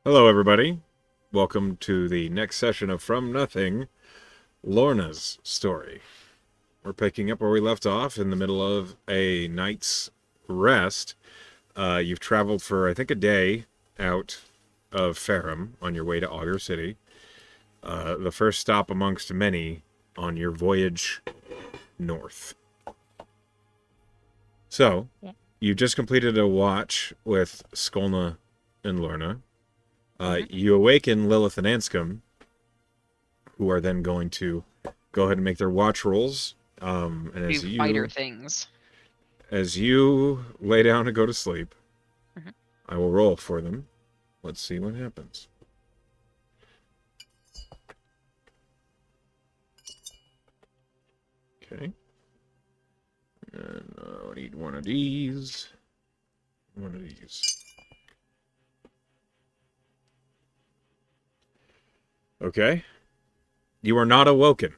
Hello, everybody. Welcome to the next session of From Nothing, Lorna's story. We're picking up where we left off in the middle of a night's rest. You've traveled for, I think, a day out of Ferrum on your way to Augur City. The first stop amongst many on your voyage north. So, Yeah. you just completed a watch with Skolna and Lorna. Mhm. You awaken Lilith and Anscombe, who are then going to go ahead and make their watch rolls. And Do fighter things. as you lay down to go to sleep, Mhm. I will roll for them. Let's see what happens. Okay. And I need one of these. One of these. Okay. You are not awoken.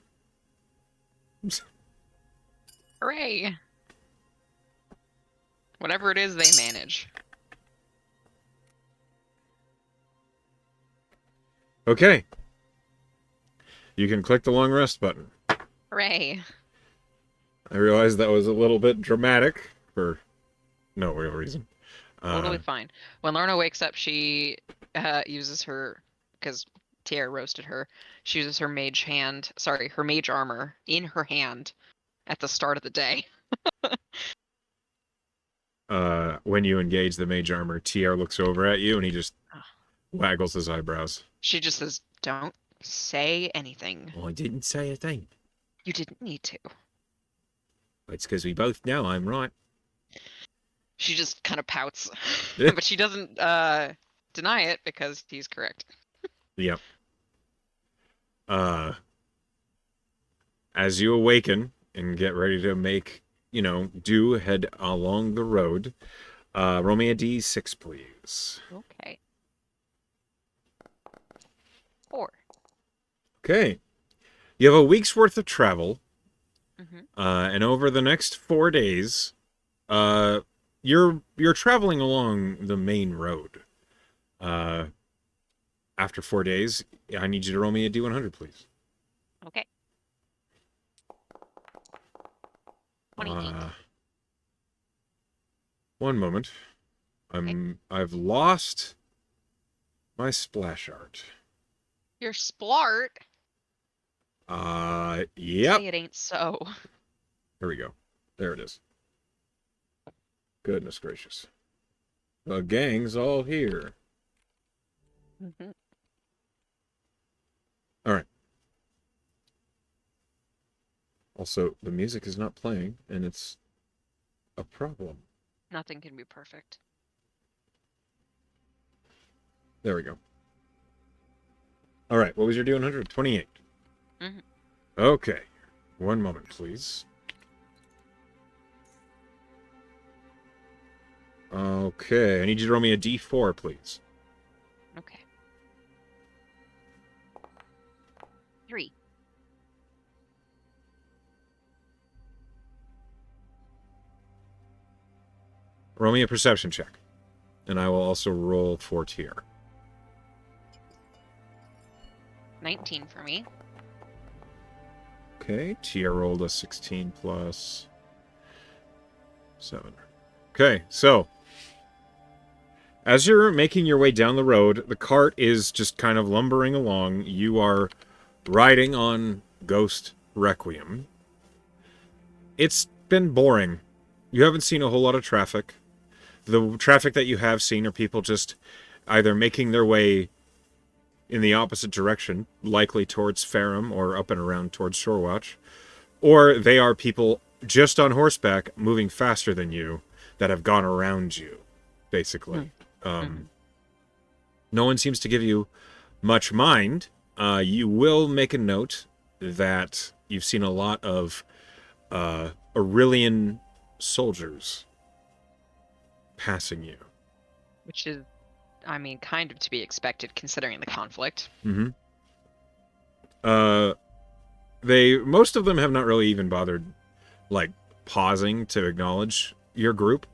Hooray! Whatever it is, they manage. Okay. You can click the long rest button. Hooray! I realize that was a little bit dramatic for no real reason. Totally fine. When Lorna wakes up, she uses her, because Tierra roasted her, she uses her her mage armor in her hand at the start of the day. When you engage the mage armor, TR looks over at you and he just Ah. waggles his eyebrows. She just says, "Don't say anything. I didn't say a thing. You didn't need to." It's because we both know I'm right. She just kind of pouts, but she doesn't deny it because he's correct. Yep. As you awaken and get ready to make, head along the road, roll me a d6, please. Okay. 4. Okay. You have a week's worth of travel, Mm-hmm. and over the next 4 days, uh, you're traveling along the main road. Uh, After 4 days, I need you to roll me a d100, please. Okay. 28. Uh, One moment. Okay. I've lost my splash art. Your splart. Yep. Say it ain't so. Here we go. There it is. Goodness gracious. The gang's all here. Mm-hmm. All right. Also, the music is not playing, and it's a problem. Nothing can be perfect. There we go. All right. What was your D100? 28. Mm-hmm. Okay. One moment, please. Okay. I need you to roll me a D4, please. Okay. 3. Roll me a perception check. And I will also roll for tier. 19 for me. Okay, Tia rolled a 16 plus 7. Okay, so as you're making your way down the road, the cart is just kind of lumbering along. You are riding on Ghost Requiem. It's been boring. You haven't seen a whole lot of traffic. The traffic that you have seen are people just either making their way in the opposite direction, likely towards Ferrum or up and around towards Shorewatch, or they are people just on horseback moving faster than you that have gone around you, basically. Mm-hmm. No one seems to give you much mind. You will make a note that you've seen a lot of Aurelian soldiers passing you. Which is, I mean, kind of to be expected considering the conflict. Mm-hmm. Most of them have not really even bothered, like, pausing to acknowledge your group.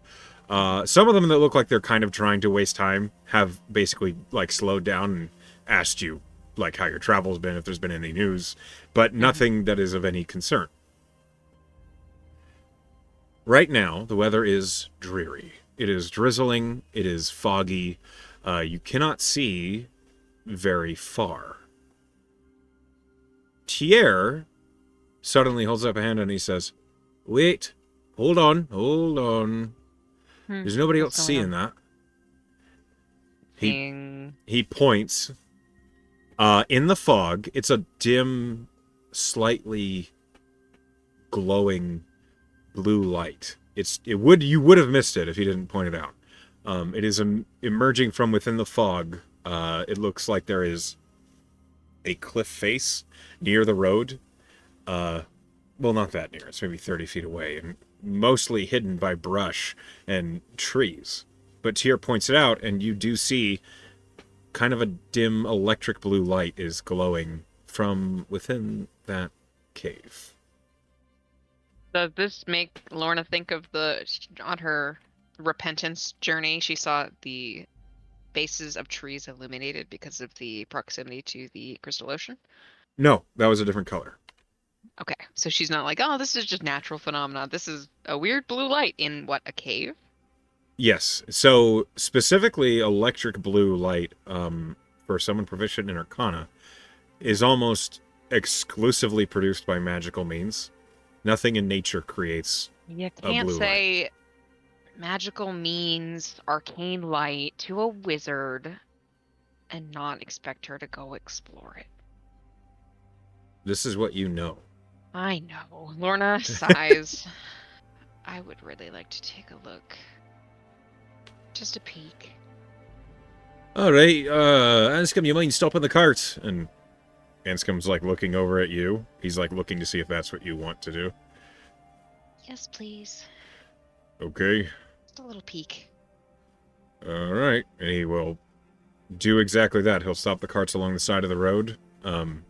Some of them that look like they're kind of trying to waste time have basically like slowed down and asked you like how your travel's been, if there's been any news, but nothing that is of any concern. Right now, the weather is dreary. It is drizzling. It is foggy. You cannot see very far. Thier suddenly holds up a hand and he says, "Wait, hold on. There's nobody else What's going seeing on? that." He Seeing... he points. In the fog, it's a dim, slightly glowing blue light. You would have missed it if you didn't point it out. It is emerging from within the fog. It looks like there is a cliff face near the road. Well, not that near. It's maybe 30 feet away, and mostly hidden by brush and trees. But Tyr points it out, and you do see kind of a dim electric blue light is glowing from within that cave. Does this make Lorna think of on her repentance journey, she saw the bases of trees illuminated because of the proximity to the crystal ocean? No, that was a different color. Okay, so she's not like, oh, this is just natural phenomena. This is a weird blue light in what, a cave? Yes. So specifically, electric blue light, for someone proficient in Arcana, is almost exclusively produced by magical means. Nothing in nature creates You a can't blue light. say magical means arcane light to a wizard and not expect her to go explore it. This is what you know. I know. Lorna sighs. I would really like to take a look. Just a peek. All right, Anscombe, you mind stopping the cart? And Anscombe's like looking over at you. He's like looking to see if that's what you want to do. Yes, please. Okay. Just a little peek. All right. And he will do exactly that. He'll stop the carts along the side of the road. And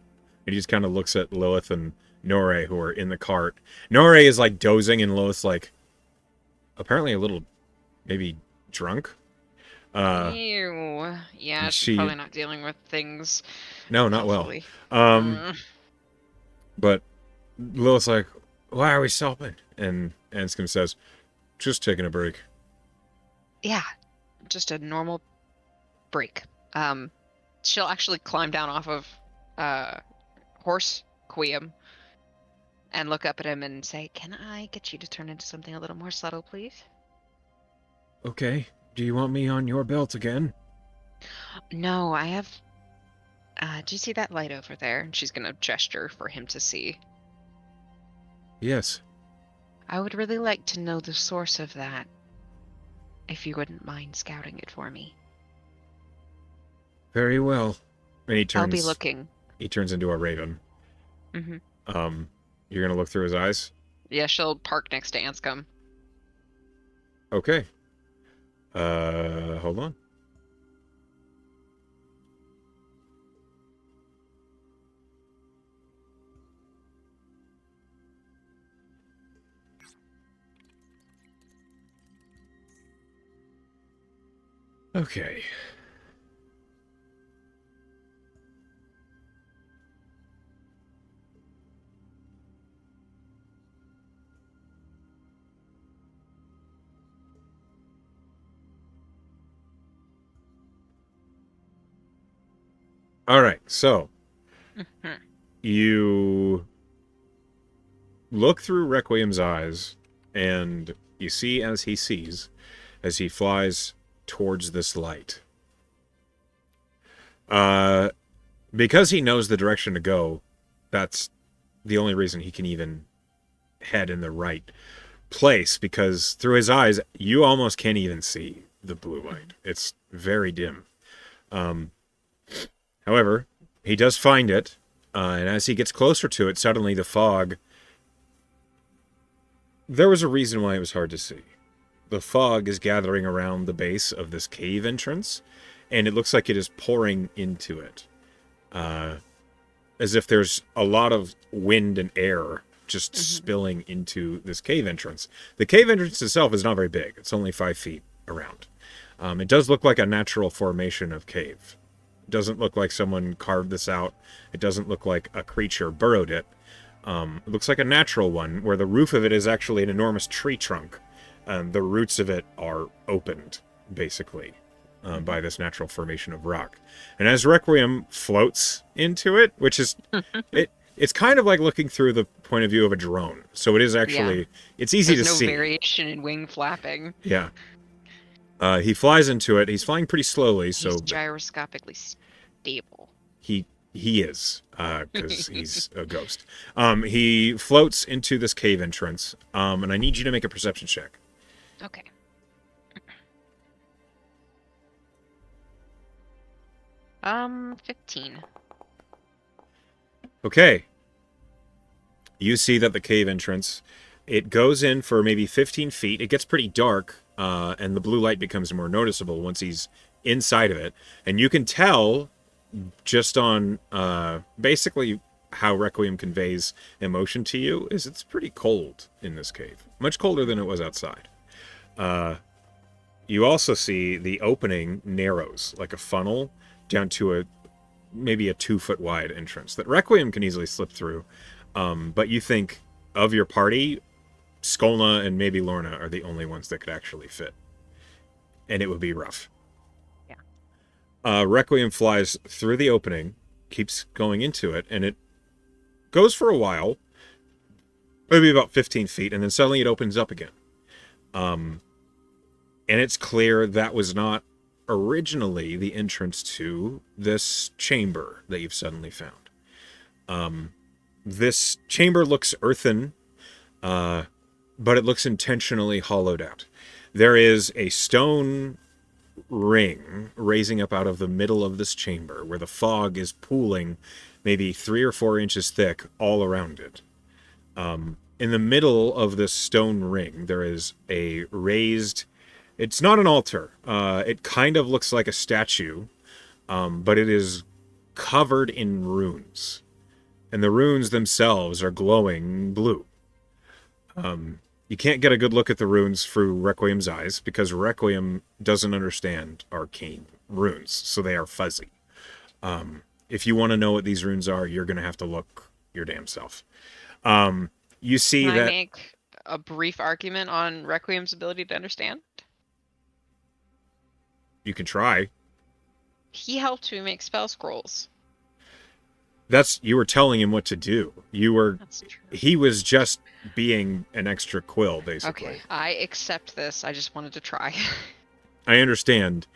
he just kind of looks at Lilith and Norre, who are in the cart. Norre is like dozing, and Lilith's like apparently a little maybe drunk. Ew. Yeah, she's probably not dealing with things. No, not healthily. well. But Lilith's like, "Why are we stopping?" And Anscombe says, "Just taking a break." Yeah, just a normal break. She'll actually climb down off of horse Quium and look up at him and say, "Can I get you to turn into something a little more subtle, please?" Okay. Do you want me on your belt again? No, I have... do you see that light over there? And she's gonna gesture for him to see. Yes. I would really like to know the source of that, if you wouldn't mind scouting it for me. Very well. And he turns. I'll be looking. He turns into a raven. Mm-hmm. You're gonna look through his eyes? Yeah, she'll park next to Anscombe. Okay. Hold on. Okay. All right, so you look through Requiem's eyes, and you see as he sees, as he flies towards this light. Because he knows the direction to go, that's the only reason he can even head in the right place, because through his eyes, you almost can't even see the blue light. It's very dim. However, he does find it, and as he gets closer to it, suddenly the fog... There was a reason why it was hard to see. The fog is gathering around the base of this cave entrance, and it looks like it is pouring into it. As if there's a lot of wind and air just Mhm. spilling into this cave entrance. The cave entrance itself is not very big. It's only 5 feet around. It does look like a natural formation of cave. It doesn't look like someone carved this out. It doesn't look like a creature burrowed it. It looks like a natural one, where the roof of it is actually an enormous tree trunk. The roots of it are opened, basically, by this natural formation of rock. And as Requiem floats into it, which is... It's kind of like looking through the point of view of a drone. So it is actually... Yeah. It's easy There's to no see. variation in wing flapping. Yeah. He flies into it. He's flying pretty slowly, so... He's gyroscopically stable. He is, because he's a ghost. He floats into this cave entrance, and I need you to make a perception check. Okay. Um, 15. Okay. You see that the cave entrance, it goes in for maybe 15 feet. It gets pretty dark, and the blue light becomes more noticeable once he's inside of it. And you can tell just on basically how Requiem conveys emotion to you is it's pretty cold in this cave. Much colder than it was outside. You also see the opening narrows like a funnel down to maybe a 2-foot wide entrance that Requiem can easily slip through. But you think of your party, Skolna and maybe Lorna are the only ones that could actually fit. And it would be rough. Yeah. Requiem flies through the opening, keeps going into it, and it goes for a while, maybe about 15 feet, and then suddenly it opens up again. And it's clear that was not originally the entrance to this chamber that you've suddenly found. This chamber looks earthen, but it looks intentionally hollowed out. There is a stone ring raising up out of the middle of this chamber where the fog is pooling maybe 3 or 4 inches thick all around it. In the middle of this stone ring, there is a raised... It's not an altar. It kind of looks like a statue, but it is covered in runes. And the runes themselves are glowing blue. You can't get a good look at the runes through Requiem's eyes, because Requiem doesn't understand arcane runes, so they are fuzzy. If you want to know what these runes are, you're going to have to look your damn self. You see Can that... I make a brief argument on Requiem's ability to understand? You can try. He helped me make spell scrolls. You were telling him what to do. That's true. He was just being an extra quill, basically. Okay, I accept this. I just wanted to try. I understand.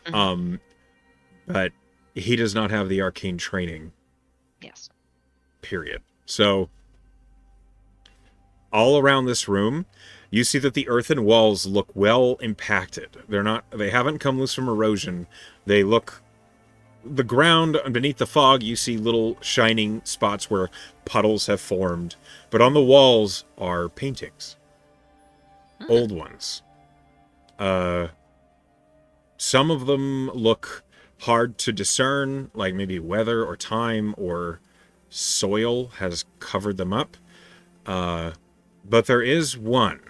Mhm. But he does not have the arcane training. Yes. Period. So, all around this room, you see that the earthen walls look well impacted. They haven't come loose from erosion. They look... The ground beneath the fog, you see little shining spots where puddles have formed. But on the walls are paintings. Old ones. Some of them look hard to discern, like maybe weather or time or soil has covered them up. But there is one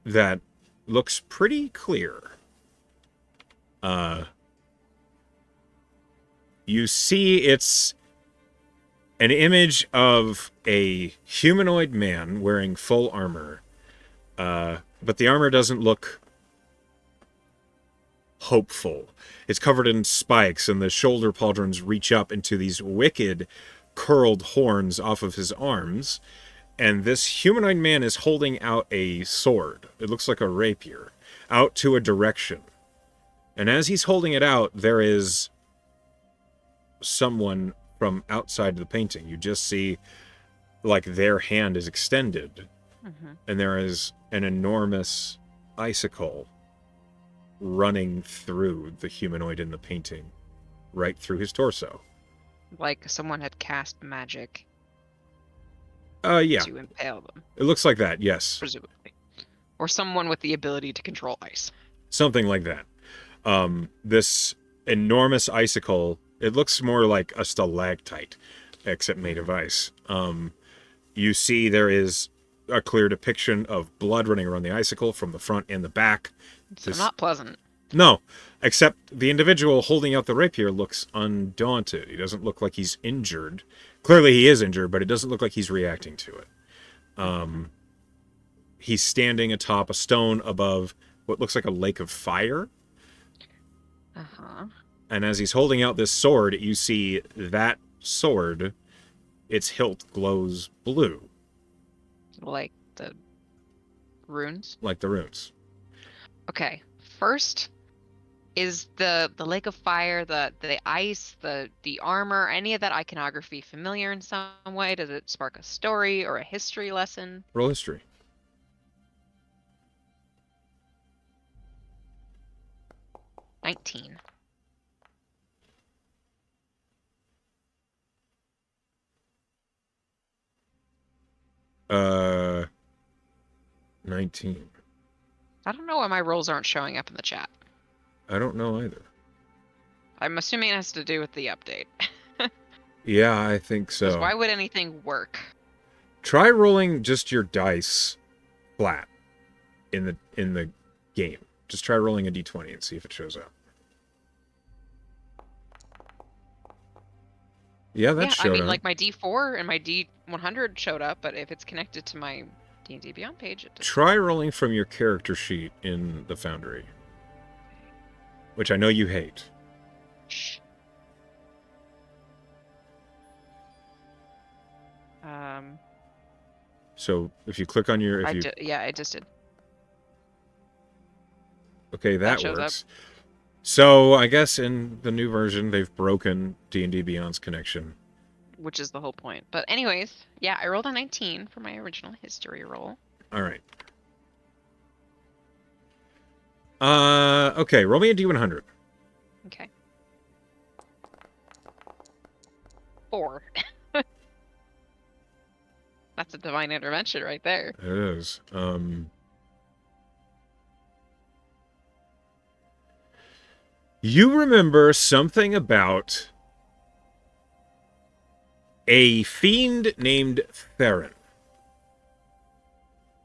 that looks pretty clear. You see it's an image of a humanoid man wearing full armor. But the armor doesn't look hopeful. It's covered in spikes, and the shoulder pauldrons reach up into these wicked curled horns off of his arms. And this humanoid man is holding out a sword. It looks like a rapier, out to a direction. And as he's holding it out, there is someone from outside the painting. You just see, like, their hand is extended. And there is an enormous icicle running through the humanoid in the painting, right through his torso. Like someone had cast magic Yeah. to impale them, It looks like that, yes. presumably. Or someone with the ability to control ice. Something like that. This enormous icicle, it looks more like a stalactite, except made of ice. You see there is a clear depiction of blood running around the icicle from the front and the back. So not pleasant. No, except the individual holding out the rapier looks undaunted. He doesn't look like he's injured. Clearly he is injured, but it doesn't look like he's reacting to it. He's standing atop a stone above what looks like a lake of fire. Uh-huh. And as he's holding out this sword, you see that sword, its hilt glows blue. Like the runes? Like the runes. Okay. First, is the lake of fire, the ice, the armor, any of that iconography familiar in some way? Does it spark a story or a history lesson? Roll history. 19. Uh, 19. I don't know why my rolls aren't showing up in the chat. I don't know either. I'm assuming it has to do with the update. Yeah, I think so. Why would anything work? Try rolling just your dice flat in the game. Just try rolling a d20 and see if it shows up. Yeah, that showed up. I mean, like my D4 and my D100 showed up, but if it's connected to my D&D Beyond page, it doesn't. Try rolling from your character sheet in the Foundry, which I know you hate. Shh. So if you click on your, yeah, I just did. Okay, that shows works. up. So I guess in the new version they've broken D&D Beyond's connection, which is the whole point. But anyways, yeah, I rolled a 19 for my original history roll. All right. Okay, roll me a D100. Okay. 4. That's a divine intervention right there. It is. You remember something about a fiend named Theron.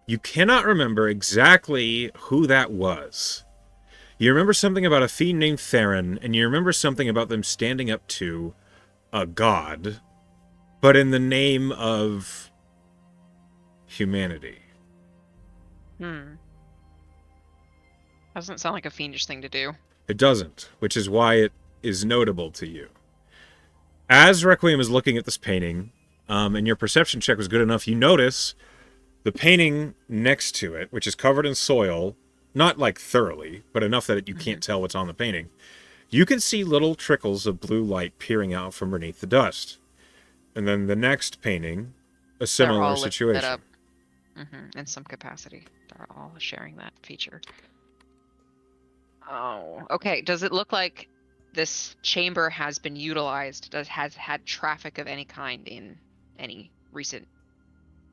You cannot remember exactly who that was. You remember something about a fiend named Theron, and you remember something about them standing up to a god, but in the name of humanity. Doesn't sound like a fiendish thing to do. It doesn't, which is why it is notable to you. As Requiem is looking at this painting, and your perception check was good enough, you notice the painting next to it, which is covered in soil, not like thoroughly, but enough that you can't tell what's on the painting. You can see little trickles of blue light peering out from beneath the dust. And then the next painting, a similar situation. Up. In some capacity. They're all sharing that feature. Oh, okay. Does it look like this chamber has been utilized, has had traffic of any kind in any recent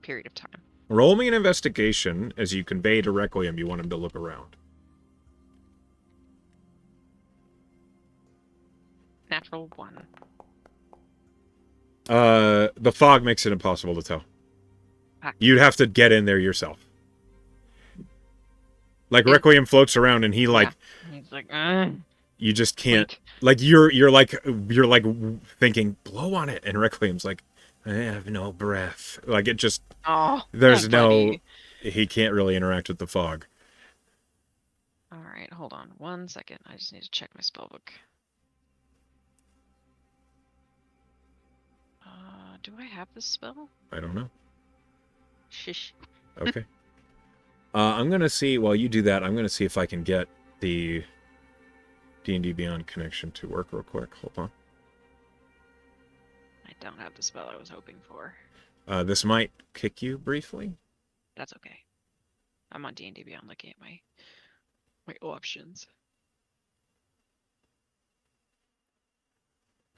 period of time? Roll me an investigation as you convey to Requiem you want him to look around. Natural 1. The fog makes it impossible to tell. You'd have to get in there yourself. Like Requiem floats around and he's like, you just can't. Wait. Like you're like thinking blow on it, and Requiem's like, I have no breath. Like it just there's no. He can't really interact with the fog. All right, hold on 1 second. I just need to check my spellbook. Do I have this spell? I don't know. Shish. Okay. I'm gonna see while you do that. I'm gonna see if I can get the D&D Beyond connection to work real quick. Hold on. I don't have the spell I was hoping for. This might kick you briefly. That's okay. I'm on D&D Beyond looking at my options.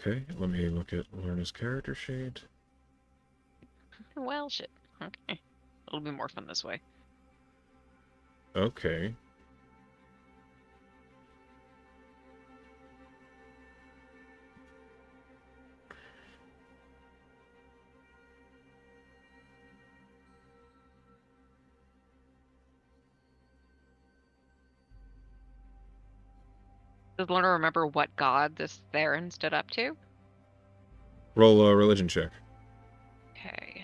Okay, let me look at Lorna's character sheet. Well, shit. Okay. It'll be more fun this way. Okay. Does Lorna remember what god this Theron stood up to? Roll a religion check. Okay.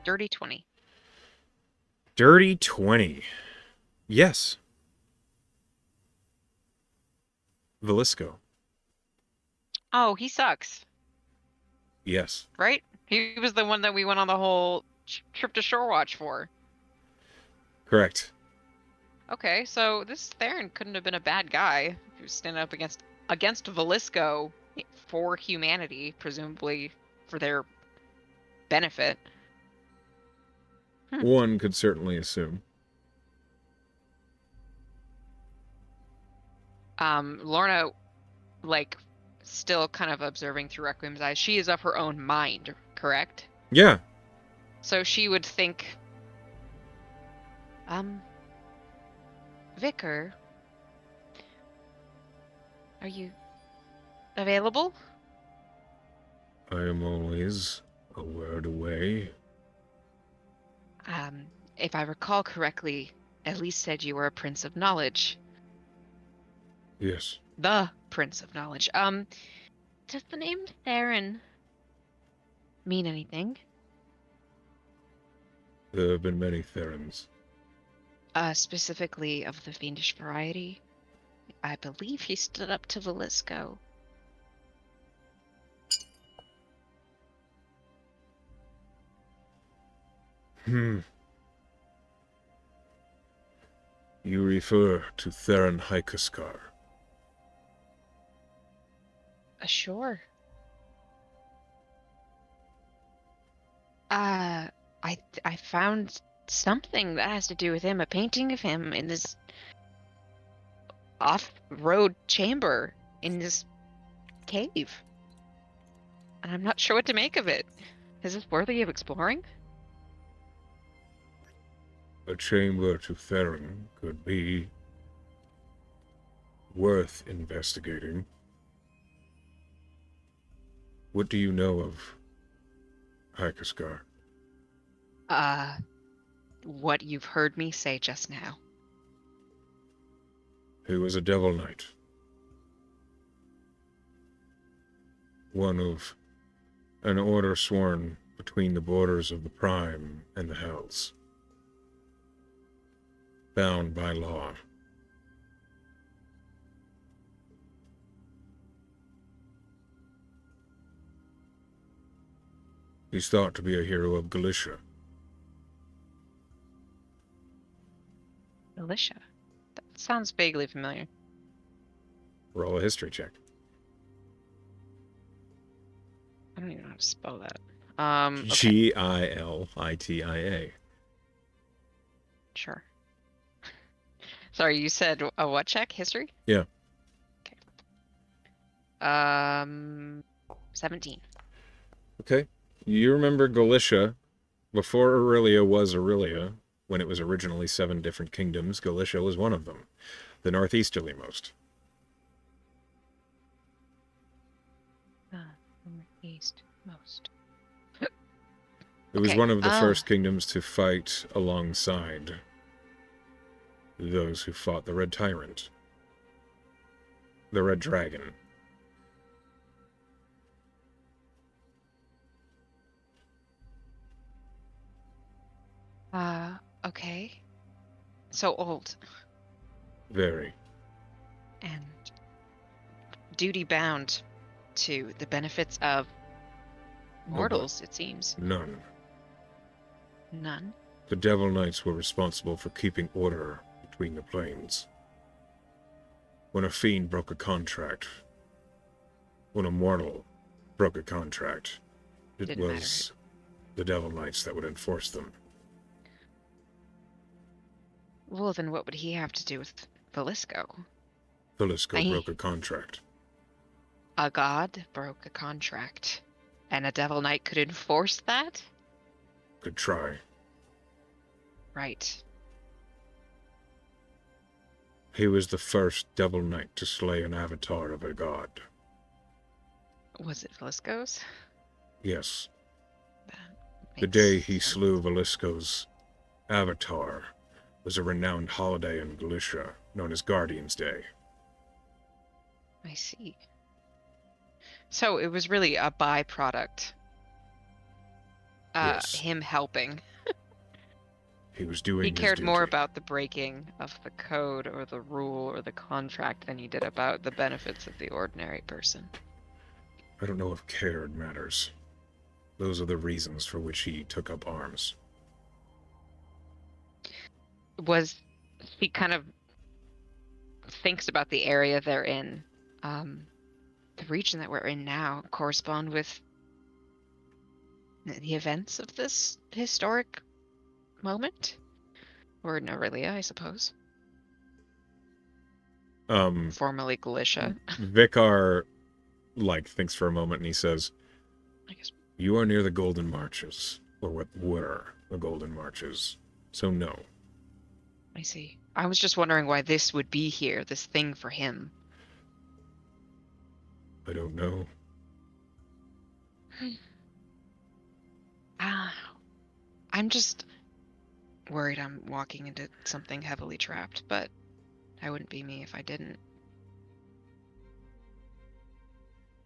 Dirty 20. Dirty 20. Yes. Velisco. Oh, he sucks, Yes. right? He was the one that we went on the whole trip to Shorewatch for. Correct. Okay, so this Theron couldn't have been a bad guy. He was standing up against Velisco for humanity, presumably for their benefit. One could certainly assume. Lorna, like, still kind of observing through Requiem's eyes. She is of her own mind, correct? Yeah. So she would think, Vicar, are you available? I am always a word away. If I recall correctly, Elise said you were a prince of knowledge. Yes. The prince of knowledge. Does the name Theron mean anything? There have been many Therons. Specifically of the fiendish variety. I believe he stood up to Velisco. You refer to Theron Hykaskar. Sure. I found something that has to do with him, a painting of him in this off-road chamber in this cave. And I'm not sure what to make of it. Is this worthy of exploring? A chamber to Theron could be worth investigating. What do you know of Hykaskar? What you've heard me say just now. He was a Devil Knight. One of an order sworn between the borders of the Prime and the Hells. Bound by law. He's thought to be a hero of Galicia. Alicia. That sounds vaguely familiar. Roll a history check. I don't even know how to spell that. Okay. Gilitia. Sure. Sorry, you said a what check? History? Yeah. Okay. 17. Okay. You remember Galicia before Aurelia was Aurelia, when it was originally 7 different kingdoms. Galicia was one of them, the northeasterlymost. Eastmost. It was Okay, one of the first kingdoms to fight alongside those who fought the Red Tyrant, the Red Dragon. Okay. So old. Very. And duty bound to the benefits of mortals, it seems. None. None? The Devil Knights were responsible for keeping order between the planes. When a fiend broke a contract, when a mortal broke a contract, it Didn't was the Devil Knights that would enforce them. Well, then what would he have to do with Velisco? Velisco broke a contract. A god broke a contract. And a Devil Knight could enforce that? Could try. Right. He was the first Devil Knight to slay an avatar of a god. Was it Velisco's? Yes. That The day makes he sense. slew Velisco's avatar, was a renowned holiday in Galicia known as Guardian's Day. I see. So it was really a byproduct. Yes, Him helping. he was He doing his cared more duty. about the breaking of the code or the rule or the contract than he did about the benefits of the ordinary person. I don't know if cared matters. Those are the reasons for which he took up arms. He kind of thinks about the area they're in. The region that we're in now correspond with the events of this historic moment? Or Norelia, I suppose. Formerly Galicia, Vicar, thinks for a moment and he says, I guess. You are near the Golden Marches, or what were the Golden Marches, so no. I see. I was just wondering why this would be here, this thing for him. I don't know. I'm just worried I'm walking into something heavily trapped, but that wouldn't be me if I didn't.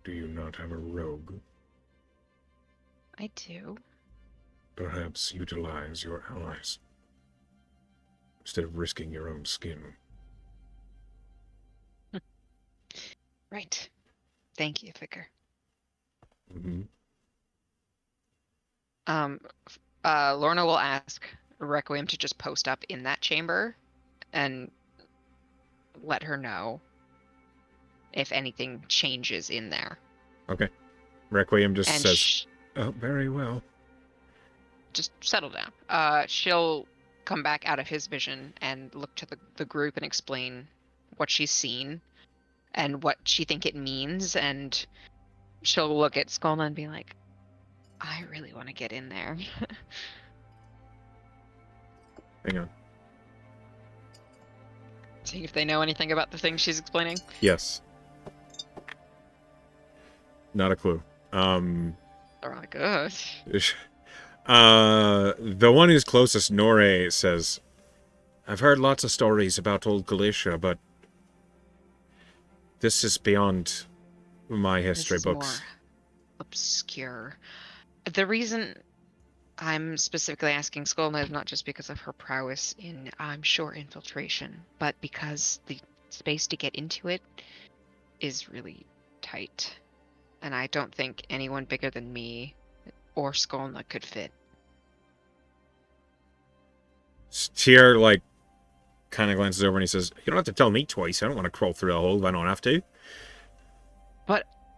Do you not have a rogue? I do. Perhaps utilize your allies, instead of risking your own skin. Right. Thank you, Vicar. Mm-hmm. Lorna will ask Requiem to just post up in that chamber and let her know if anything changes in there. Okay. Requiem just And says, oh, very well. just settle down. She'll come back out of his vision and look to the group and explain what she's seen and what she think it means, and she'll look at Skolna and be like, I really want to get in there. Hang on. See if they know anything about the thing she's explaining. Yes. Not a clue. They're like, ugh. The one who's closest, Nore, says, I've heard lots of stories about old Galicia, but this is beyond my history This is books. more obscure. The reason I'm specifically asking Skolna is not just because of her prowess in, I'm sure, infiltration, but because the space to get into it is really tight. And I don't think anyone bigger than me or Skolna could fit. Tyr, kind of glances over and he says, You don't have to tell me twice. I don't want to crawl through a hole if I don't have to.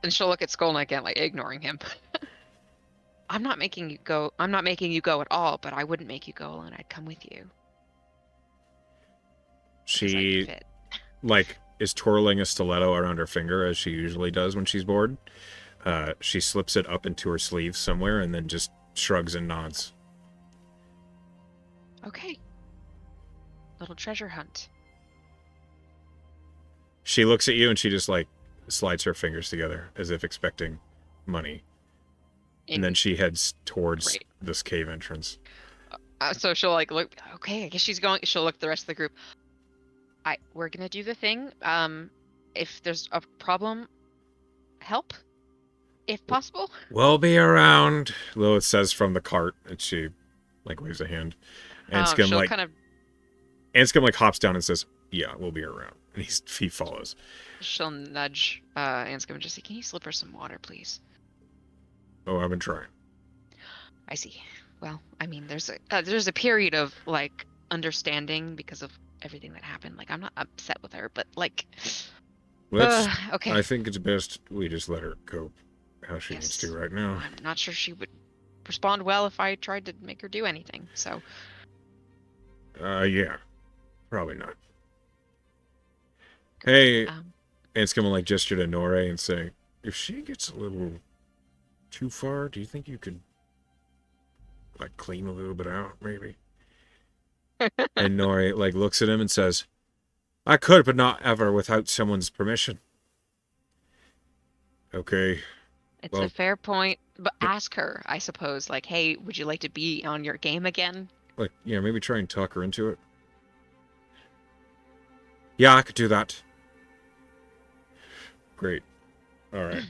And she'll look at Skolna again, ignoring him. I'm not making you go at all, but I wouldn't make you go alone. I'd come with you. She, Fit. is twirling a stiletto around her finger as she usually does when she's bored. She slips it up into her sleeve somewhere and then just shrugs and nods. Okay. Little treasure hunt. She looks at you and she just, slides her fingers together as if expecting money. And then she heads towards this cave entrance. So she'll look. Okay, I guess she's going. She'll look at the rest of the group. We're gonna do the thing. If there's a problem, help, if possible. We'll be around, Lilith says from the cart, and she waves a hand. Anscombe Anscombe hops down and says, "Yeah, we'll be around." And he follows. She'll nudge Anscombe and just say, "Can you slip her some water, please?" Oh, I've been trying. I see. Well, I mean, there's a period of understanding because of everything that happened. I'm not upset with her, but okay. I think it's best we just let her cope how she needs to right now. I'm not sure she would respond well if I tried to make her do anything. So. Yeah, probably not. Hey, Anscombe will gesture to Nore and say, "If she gets a little too far, do you think you could clean a little bit out, maybe?" And Nore looks at him and says, "I could, but not ever without someone's permission." Okay. It's a fair point, but ask her, I suppose. Hey, would you like to be on your game again? Yeah, maybe try and talk her into it. Yeah, I could do that. Great. All right.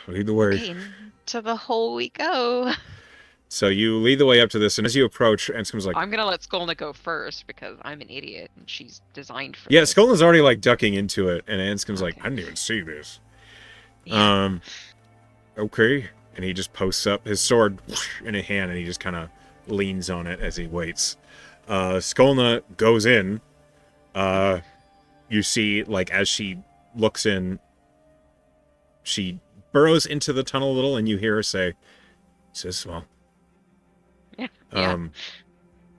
Lead the way. Okay, into the hole we go. So you lead the way up to this, and as you approach, Anscombe's like, I'm gonna let Skolna go first because I'm an idiot and she's designed for yeah, this. Skolna's already like ducking into it, and Anscombe's like, Okay. I didn't even see this. Yeah. Okay. And he just posts up his sword in a hand, and he just kind of leans on it as he waits. Skolna goes in. You see, like, as she looks in, she burrows into the tunnel a little, and you hear her say, "This is small." Yeah. Yeah.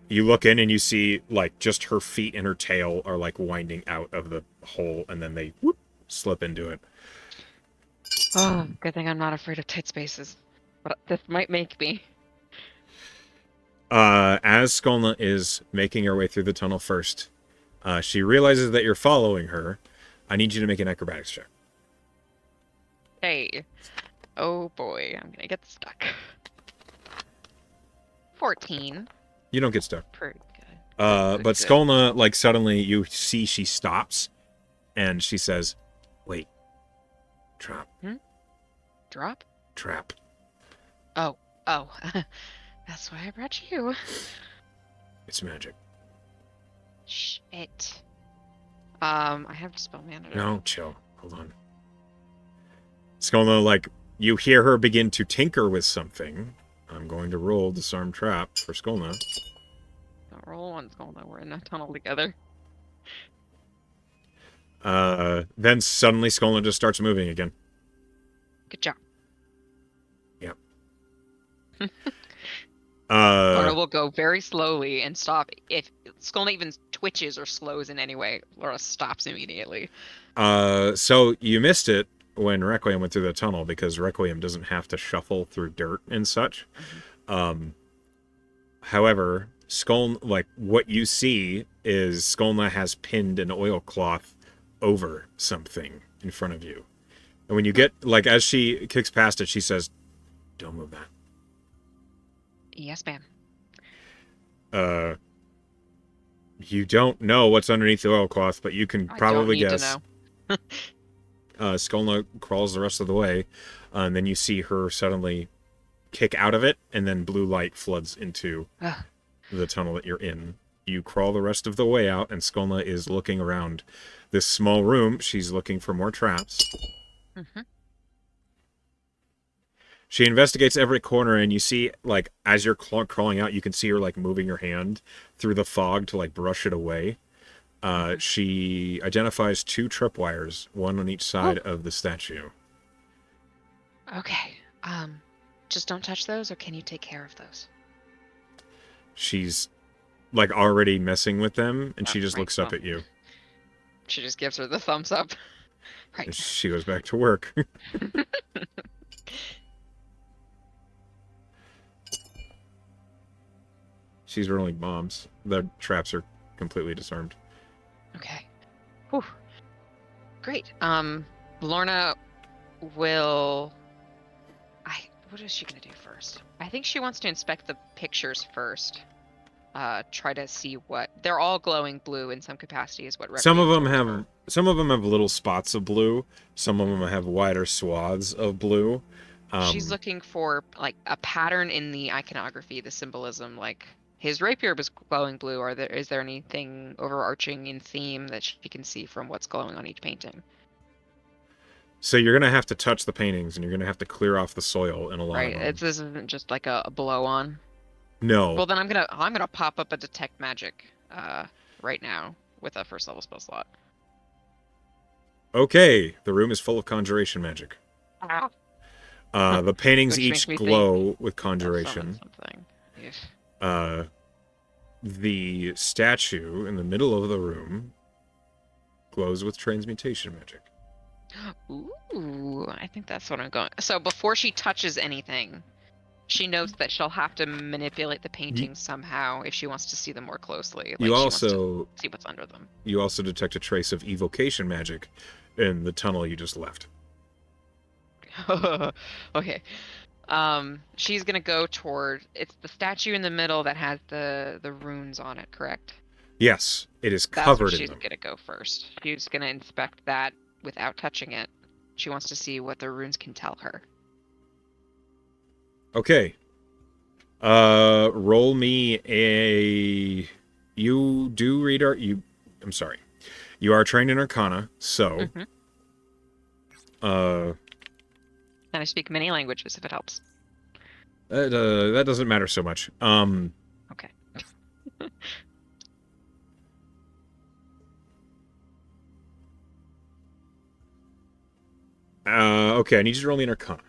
You look in, and you see, like, just her feet and her tail are, like, winding out of the hole, and then they slip into it. Oh, good thing I'm not afraid of tight spaces. But this might make me. As Skolna is making her way through the tunnel first, she realizes that you're following her. I need you to make an acrobatics check. Hey. Oh boy, I'm gonna get stuck. 14. You don't get stuck. Pretty good. But Good. Skolna, like, suddenly you see she stops, and she says, "Wait, trap, Drop? trap." Oh. That's why I brought you. It's magic. Shit. I have spell manager. No, chill. Hold on. Skolna, like, you hear her begin to tinker with something. I'm going to roll disarm trap for Skolna. Don't roll one, Skolna. We're in a tunnel together. Then suddenly Skolna just starts moving again. Good job. Yep. Laura will go very slowly and stop. If Skolna even twitches or slows in any way, Laura stops immediately. So you missed it when Requiem went through the tunnel because Requiem doesn't have to shuffle through dirt and such. However, Skolna, like, what you see is Skolna has pinned an oilcloth over something in front of you. And when you get, like, as she kicks past it, she says, "Don't move that." Yes, ma'am. You don't know what's underneath the oilcloth, but you can probably guess. To know. Skolna crawls the rest of the way, and then you see her suddenly kick out of it, and then blue light floods into the tunnel that you're in. You crawl the rest of the way out, and Skolna is looking around this small room. She's looking for more traps. She investigates every corner, and you see, like, as you're crawling out, you can see her, like, moving her hand through the fog to, like, brush it away. She identifies 2 tripwires, one on each side of the statue. Okay. Just don't touch those, or can you take care of those? She's, like, already messing with them, and she just looks up at you. She just gives her the thumbs up. Right. And she goes back to work. She's rolling bombs. The traps are completely disarmed. Okay. Whew. Great. Lorna will... What is she gonna do first? I think she wants to inspect the pictures first. Try to see what... They're all glowing blue in some capacity is what Requiem Some of told her. them have little spots of blue. Some of them have wider swaths of blue. She's looking for, like, a pattern in the iconography, the symbolism, like... His rapier was glowing blue. Is there anything overarching in theme that she can see from what's glowing on each painting? So you're gonna have to touch the paintings, and you're gonna have to clear off the soil in a lot of them. Right. This isn't just like a blow on. No. Well, then I'm gonna pop up a detect magic right now with a first level spell slot. Okay, the room is full of conjuration magic. The paintings Which each makes me glow with I'll conjuration. summon something. The statue in the middle of the room glows with transmutation magic. Ooh, I think that's what I'm going. So before she touches anything, she knows that she'll have to manipulate the paintings somehow if she wants to see them more closely. Like You she wants to also see what's under them. you also detect a trace of evocation magic in the tunnel you just left. Okay. She's gonna go toward. It's the statue in the middle that has the runes on it, correct? Yes, it is That's what covered in she's them. gonna go first. She's gonna inspect that without touching it. She wants to see what the runes can tell her. Okay. Roll me a. You do read art. I'm sorry. You are trained in Arcana, so. Mm-hmm. Uh, And I speak many languages if it helps. that doesn't matter so much. Okay. Okay, I need you to roll me an Arcana.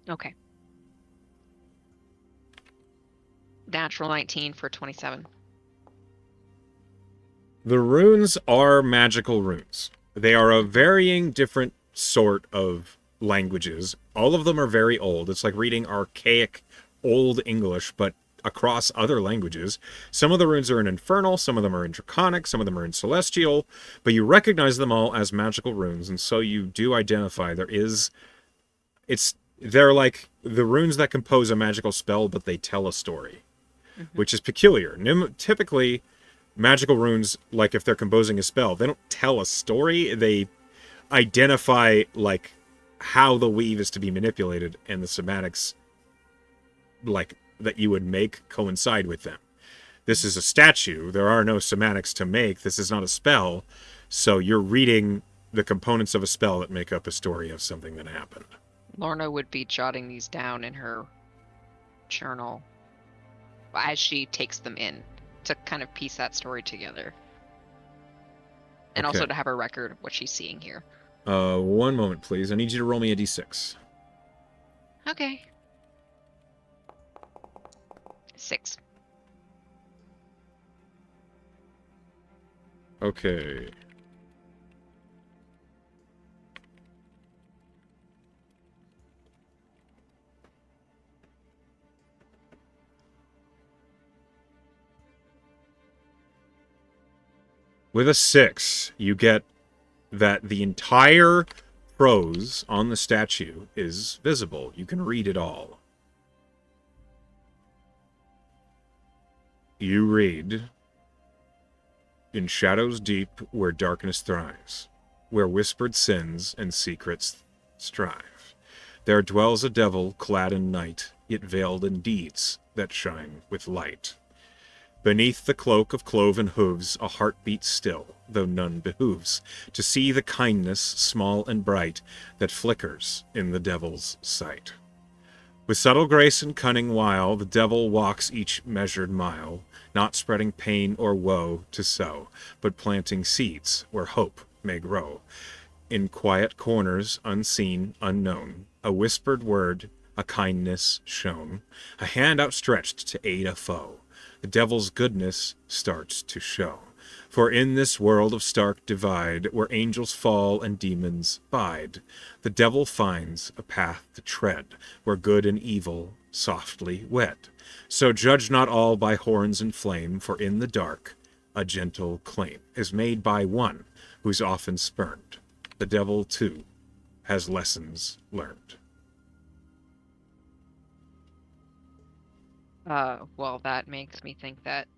Okay. Natural 19 for 27. The runes are magical runes. They are a varying different sort of languages. All of them are very old. It's like reading archaic old English, but across other languages. Some of the runes are in Infernal, some of them are in Draconic, some of them are in Celestial, but you recognize them all as magical runes, and so you do identify they're like the runes that compose a magical spell, but they tell a story, Mm-hmm. which is peculiar. Typically, magical runes, like if they're composing a spell, they don't tell a story. They identify like how the weave is to be manipulated, and the semantics like that you would make coincide with them. This is a statue. There are no semantics to make. This is not a spell. So you're reading the components of a spell that make up a story of something that happened. Lorna would be jotting these down in her journal as she takes them in to kind of piece that story together. And also Okay. to have a record of what she's seeing here. One moment, please. I need you to roll me a d6. Okay. 6. Okay. With a 6, you get that the entire prose on the statue is visible. You can read it all. You read, "In shadows deep where darkness thrives, where whispered sins and secrets strive, there dwells a devil clad in night, yet veiled in deeds that shine with light. Beneath the cloak of cloven hooves a heart beats still, though none behooves to see the kindness small and bright that flickers in the devil's sight. With subtle grace and cunning wile, the devil walks each measured mile, not spreading pain or woe to sow, but planting seeds where hope may grow. In quiet corners, unseen, unknown, a whispered word, a kindness shown, a hand outstretched to aid a foe, the devil's goodness starts to show. For in this world of stark divide, where angels fall and demons bide, the devil finds a path to tread, where good and evil softly wed. So judge not all by horns and flame, for in the dark a gentle claim is made by one who's often spurned. The devil, too, has lessons learned." Well, that makes me think that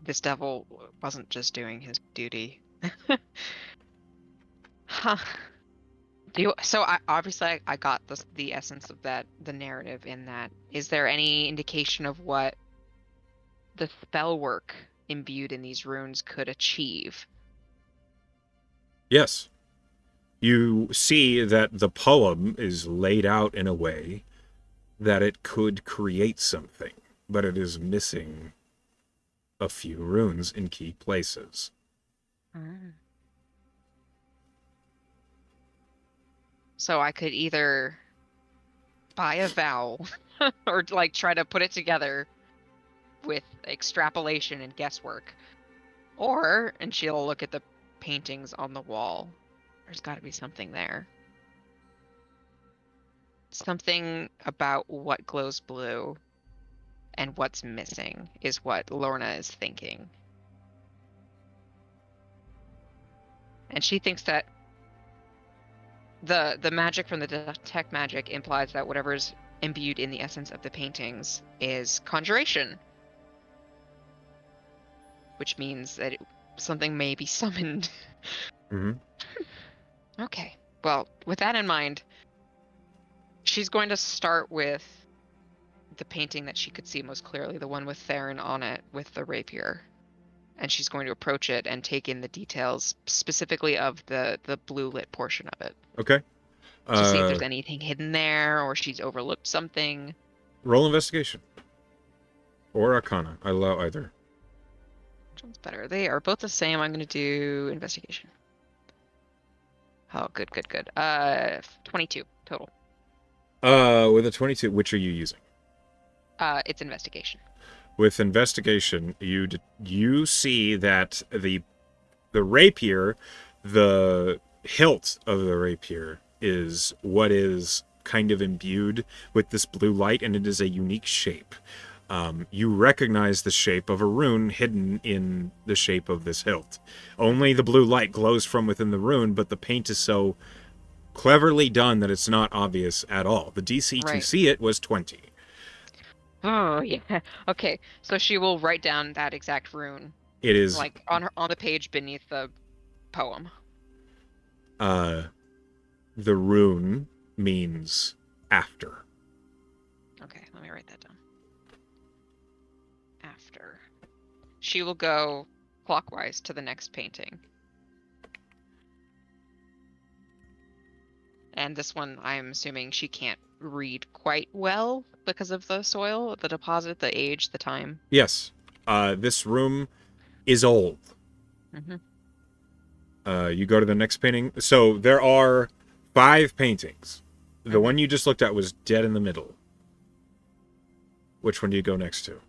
this devil wasn't just doing his duty. Huh. I got the essence of the narrative in that. Is there any indication of what the spell work imbued in these runes could achieve? Yes. You see that the poem is laid out in a way that it could create something, but it is missing a few runes in key places. Mm. So I could either buy a vowel or like try to put it together with extrapolation and guesswork. And she'll look at the paintings on the wall. There's got to be something there. Something about what glows blue and what's missing is what Lorna is thinking. And she thinks that the magic from the detect magic implies that whatever's imbued in the essence of the paintings is conjuration. which means that something may be summoned. Mm-hmm. Okay. Well, with that in mind, she's going to start with the painting that she could see most clearly, the one with Theron on it with the rapier. And she's going to approach it and take in the details specifically of the blue lit portion of it Okay. to see if there's anything hidden there or she's overlooked something. Roll investigation. Or Arcana. I allow either. Which one's better? They are both the same. I'm going to do investigation. Oh, good, good, good. 22 total. With a 22, which are you using? It's investigation. With investigation, you see that the rapier, the hilt of the rapier is what is kind of imbued with this blue light, and it is a unique shape. You recognize the shape of a rune hidden in the shape of this hilt. Only the blue light glows from within the rune, but the paint is so cleverly done that it's not obvious at all. The DC to Right. see it was 20. Oh, yeah. Okay, so she will write down that exact rune, It is like on the page beneath the poem. the rune means after. Okay, let me write that down. After. She will go clockwise to the next painting. And this one, I'm assuming she can't read quite well because of the soil, the deposit, the age, the time. Yes. This room is old. Mm-hmm. You go to the next painting. So there are 5 paintings. The Mhm. one you just looked at was dead in the middle. Which one do you go next to?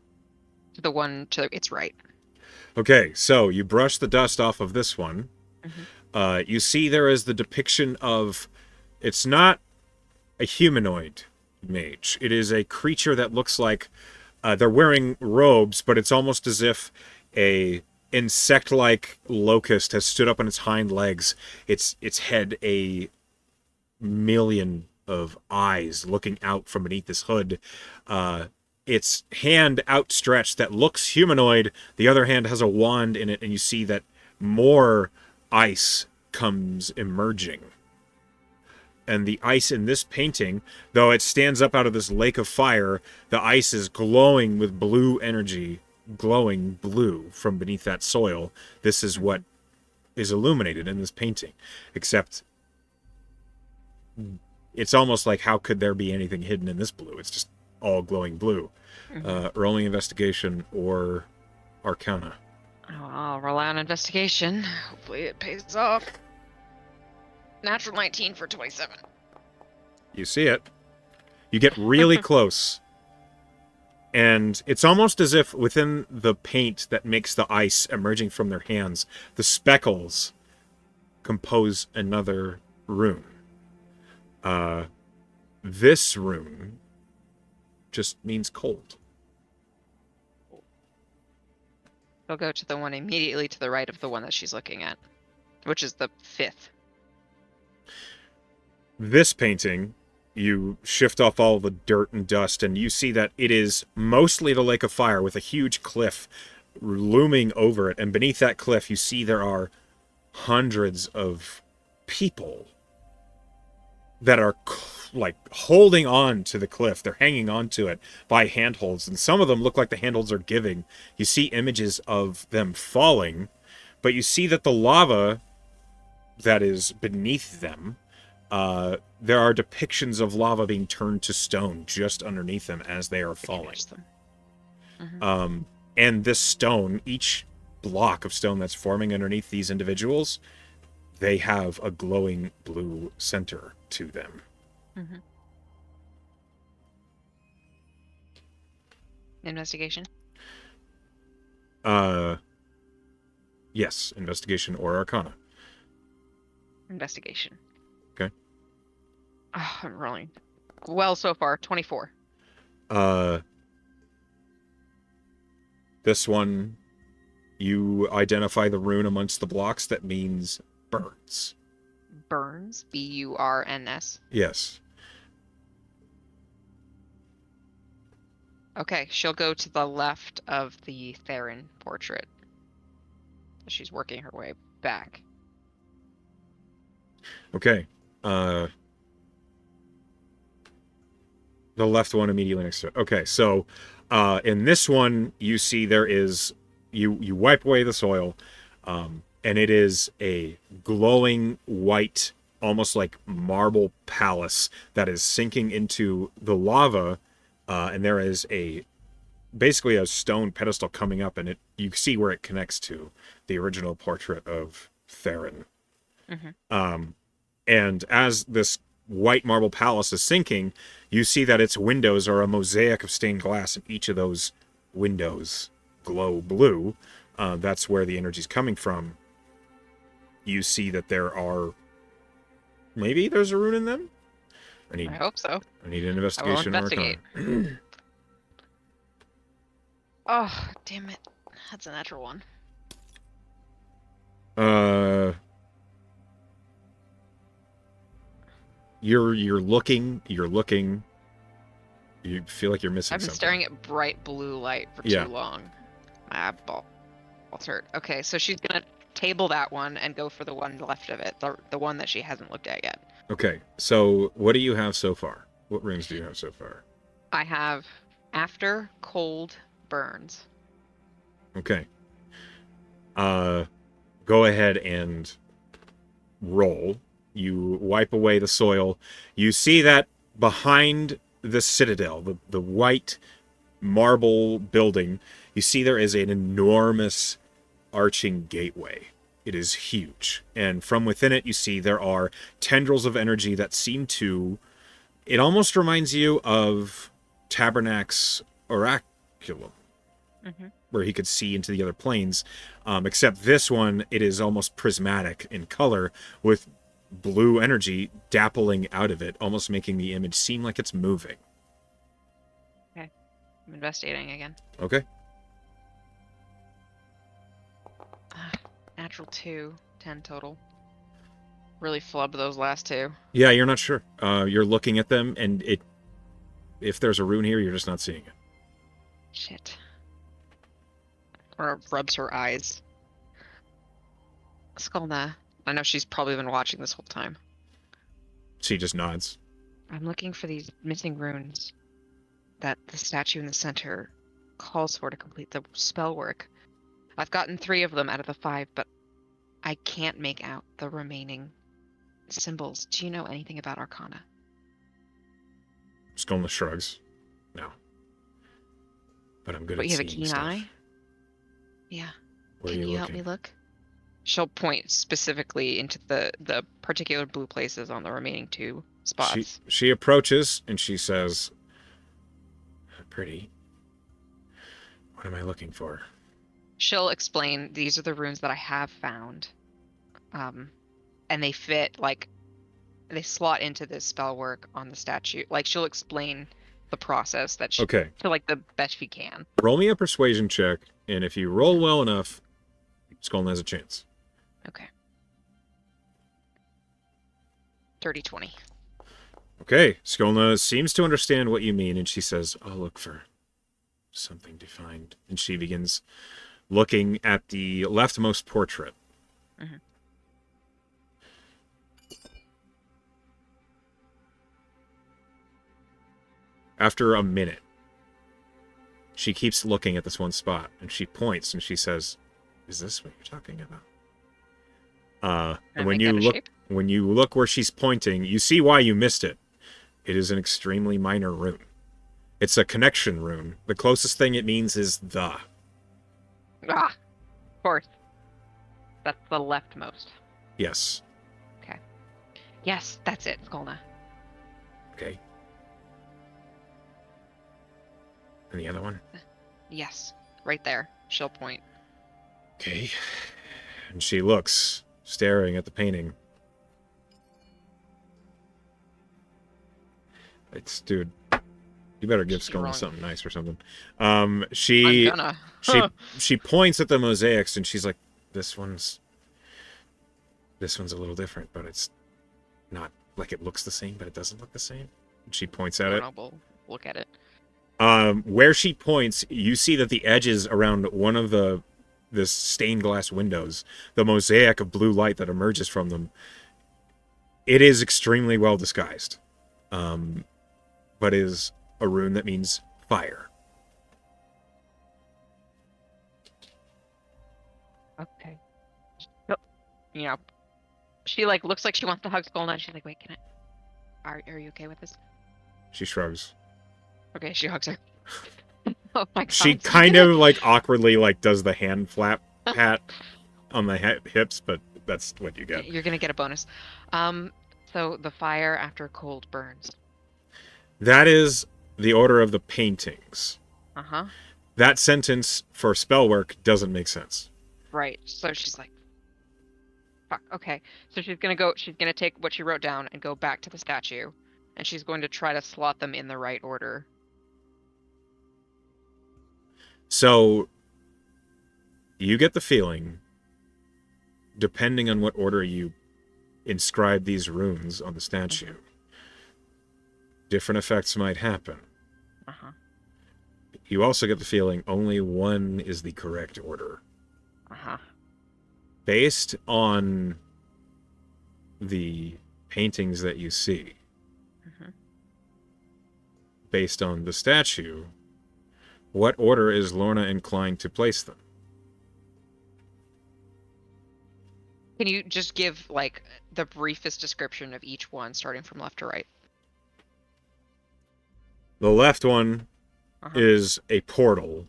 The one to its right. Okay, so you brush the dust off of this one. Mhm. You see there is the depiction of... It's not a humanoid mage. It is a creature that looks like... they're wearing robes, but it's almost as if a insect-like locust has stood up on its hind legs. Its head a million of eyes looking out from beneath this hood. Its hand outstretched that looks humanoid. The other hand has a wand in it, and you see that more ice comes emerging. And the ice in this painting, though it stands up out of this lake of fire, the ice is glowing with blue energy, glowing blue from beneath that soil. This is what is illuminated in this painting. Except it's almost like, how could there be anything hidden in this blue? It's just all glowing blue. Rolling investigation or Arcana. Oh, I'll rely on investigation. Hopefully it pays off. Natural 19 for 27. You see it. You get really close. And it's almost as if within the paint that makes the ice emerging from their hands, the speckles compose another rune. This rune just means cold. She'll go to the one immediately to the right of the one that she's looking at, which is the 5th. This painting, you shift off all the dirt and dust, and you see that it is mostly the Lake of Fire with a huge cliff looming over it. And beneath that cliff, you see there are hundreds of people that are like holding on to the cliff. They're hanging on to it by handholds, and some of them look like the handholds are giving. You see images of them falling, but you see that the lava that is beneath them, there are depictions of lava being turned to stone just underneath them as they are falling. And this stone, each block of stone that's forming underneath these individuals, they have a glowing blue center to them. Investigation? Yes, investigation or Arcana. Investigation. Okay. Oh, I'm rolling well so far. 24. This one, you identify the rune amongst the blocks that means burns. Burns? B-U-R-N-S. Yes. Okay, she'll go to the left of the Theron portrait. She's working her way back. Okay. The left one immediately next to it. Okay, so in this one, you see there is you wipe away the soil, and it is a glowing white, almost like marble palace that is sinking into the lava, and there is basically a stone pedestal coming up, and you see where it connects to the original portrait of Theron. Mm-hmm. And as this white marble palace is sinking, you see that its windows are a mosaic of stained glass, and each of those windows glow blue. That's where the energy's coming from. You see that maybe there's a rune in them? I hope so. I need an I will investigation or investigate. Arcana. Oh, damn it. That's a natural one. You're looking. You feel like you're missing I've been something. staring at bright blue light for too long. My eyeballs hurt. Okay, so she's gonna table that one and go for the one left of it, the one that she hasn't looked at yet. Okay, so what do you have so far? What runes do you have so far? I have After Cold Burns. Okay. Go ahead and roll. You wipe away the soil. You see that behind the citadel, the white marble building, you see there is an enormous arching gateway. It is huge. And from within it, you see there are tendrils of energy that seem to... It almost reminds you of Tabernac's Oraculum, where he could see into the other planes. Except this one, it is almost prismatic in color, with blue energy dappling out of it, almost making the image seem like it's moving. Okay. I'm investigating again. Okay. Natural 2, 10 total. Really flub those last two. Yeah, you're not sure. You're looking at them, and if there's a rune here, you're just not seeing it. Shit. Or rubs her eyes. Skulna. I know she's probably been watching this whole time. She just nods. I'm looking for these missing runes that the statue in the center calls for to complete the spell work. I've gotten 3 of them out of the 5, but I can't make out the remaining symbols. Do you know anything about Arcana? Skolna shrugs. No. But I'm good But at you have a seeing keen stuff. eye? Yeah. Where Can are you you help me looking? look? She'll point specifically into the particular blue places on the remaining 2 spots. She approaches, and she says, "Pretty. What am I looking for?" She'll explain, these are the runes that I have found. And they fit, like, they slot into this spell work on the statue. Like, she'll explain the process that she, Okay. to, like, the best she can. Roll me a persuasion check, and if you roll well enough, Skolna has a chance. Okay. 30-20. Okay. Skolna seems to understand what you mean, and she says, "I'll look for something to find." And she begins looking at the leftmost portrait. Mm-hmm. After a minute, she keeps looking at this one spot, and she points, and she says, "Is this what you're talking about?" And when you look where she's pointing, you see why you missed it. It is an extremely minor rune. It's a connection rune. The closest thing it means is the. Ah, of course. That's the leftmost. Yes. Okay. Yes, that's it, Skolna. Okay. And the other one? Yes, right there. She'll point. Okay. And she looks, staring at the painting. Dude, you better give Skolna something nice or something. She I'm gonna. she points at the mosaics, and she's like, this one's a little different, but it's not like it looks the same, but it doesn't look the same. And she points at it. We'll look at it. Where she points, you see that the edges around one of the this stained glass windows, the mosaic of blue light that emerges from them. It is extremely well disguised, but is a rune that means fire. Okay. So, you know, she like looks like she wants to hug Skull, and she's like, "Wait, can I? Are you okay with this?" She shrugs. Okay, she hugs her. Oh my She god. kind of like awkwardly like does the hand flap pat on the hips, but that's what you get. You're gonna get a bonus. Um, so the fire after cold burns. That is the order of the paintings. Uh-huh. That sentence for spell work doesn't make sense. Right. So she's like, fuck, okay. So she's gonna take what she wrote down and go back to the statue, and she's going to try to slot them in the right order. So you get the feeling, depending on what order you inscribe these runes on the statue, different effects might happen. Uh-huh. You also get the feeling only one is the correct order. Uh-huh. Based on the paintings that you see, based on the statue, what order is Lorna inclined to place them? Can you just give like the briefest description of each one, starting from left to right? The left one Uh-huh. is a portal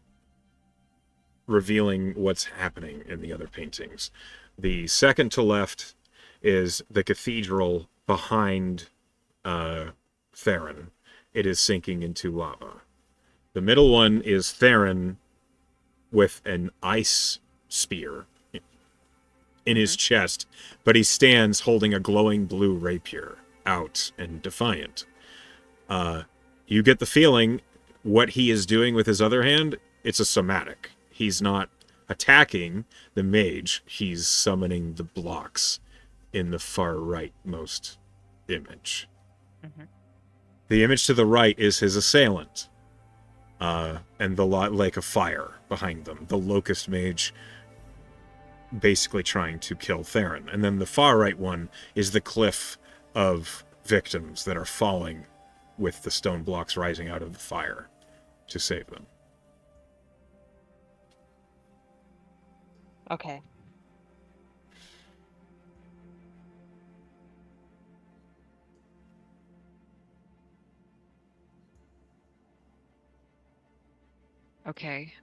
revealing what's happening in the other paintings. The second to left is the cathedral behind Theron. It is sinking into lava. The middle one is Theron with an ice spear in his chest, but he stands holding a glowing blue rapier out and defiant. You get the feeling what he is doing with his other hand, it's a somatic. He's not attacking the mage, he's summoning the blocks in the far rightmost image. The image to the right is his assailant, and the lake of fire behind them. The locust mage basically trying to kill Theron. And then the far right one is the cliff of victims that are falling with the stone blocks rising out of the fire to save them. Okay. Okay.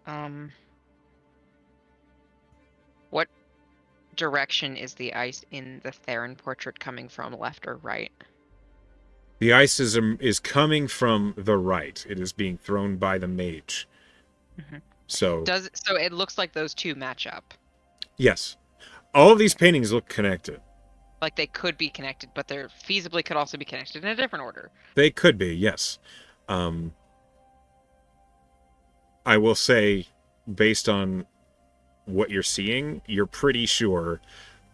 What direction is the ice in the Theron portrait coming from, left or right? The ice is coming from the right. It is being thrown by the mage. So So it looks like those two match up. yes, all of these paintings look connected. Like they could be connected, but they're feasibly could also be connected in a different order. They could be, yes. I will say, based on what you're seeing, you're pretty sure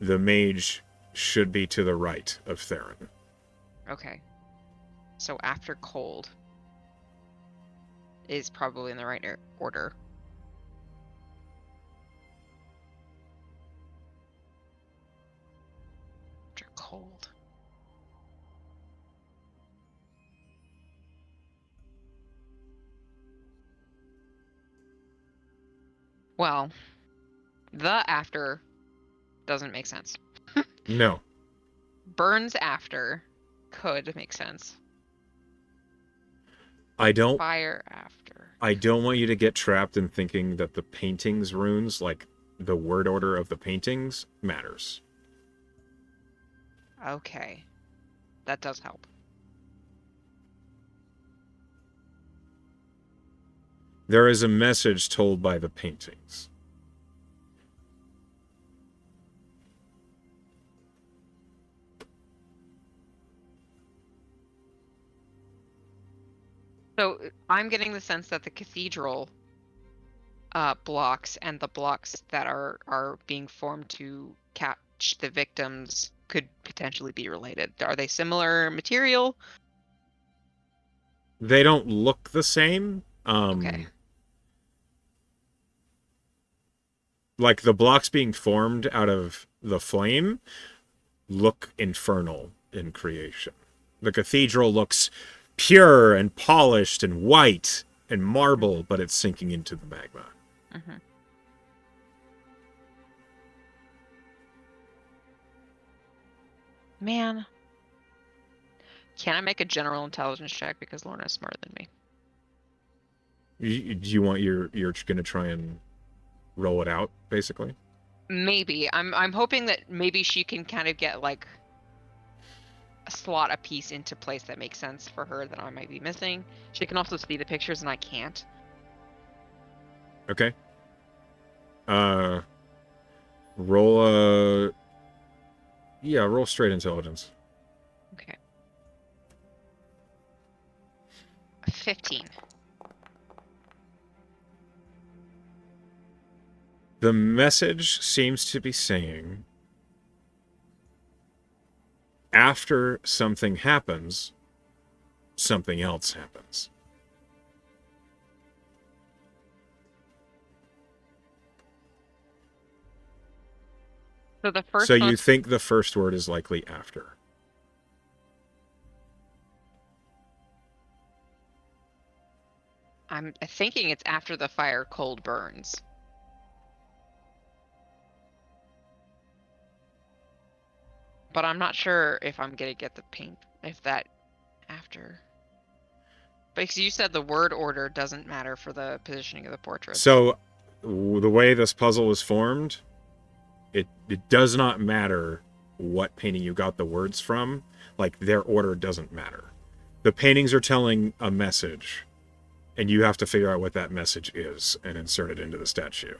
the mage should be to the right of Theron. Okay. So after cold is probably in the right order. After cold. Well, the after doesn't make sense. No. Burns after could make sense. I don't Fire after. I don't want you to get trapped in thinking that the paintings runes, like the word order of the paintings, matters. Okay. That does help. There is a message told by the paintings. So I'm getting the sense that the cathedral blocks and the blocks that are being formed to catch the victims could potentially be related. Are they similar material? They don't look the same. Okay. Like the blocks being formed out of the flame look infernal in creation. The cathedral looks pure and polished and white and marble, but it's sinking into the magma. Mm-hmm. Man. Can I make a general intelligence check because Lorna's smarter than me? Do you want you're going to try and roll it out, basically? Maybe. I'm hoping that maybe she can kind of get like slot a piece into place that makes sense for her that I might be missing. She can also see the pictures and I can't. Okay. Roll a... Yeah, roll straight intelligence. Okay. 15. The message seems to be saying, after something happens, something else happens. So the first So one, you think the first word is likely after. I'm thinking it's after the fire cold burns. But I'm not sure if I'm gonna get the paint if that after. Because you said the word order doesn't matter for the positioning of the portraits. So the way this puzzle is formed, it does not matter what painting you got the words from. Like, their order doesn't matter. The paintings are telling a message, and you have to figure out what that message is and insert it into the statue.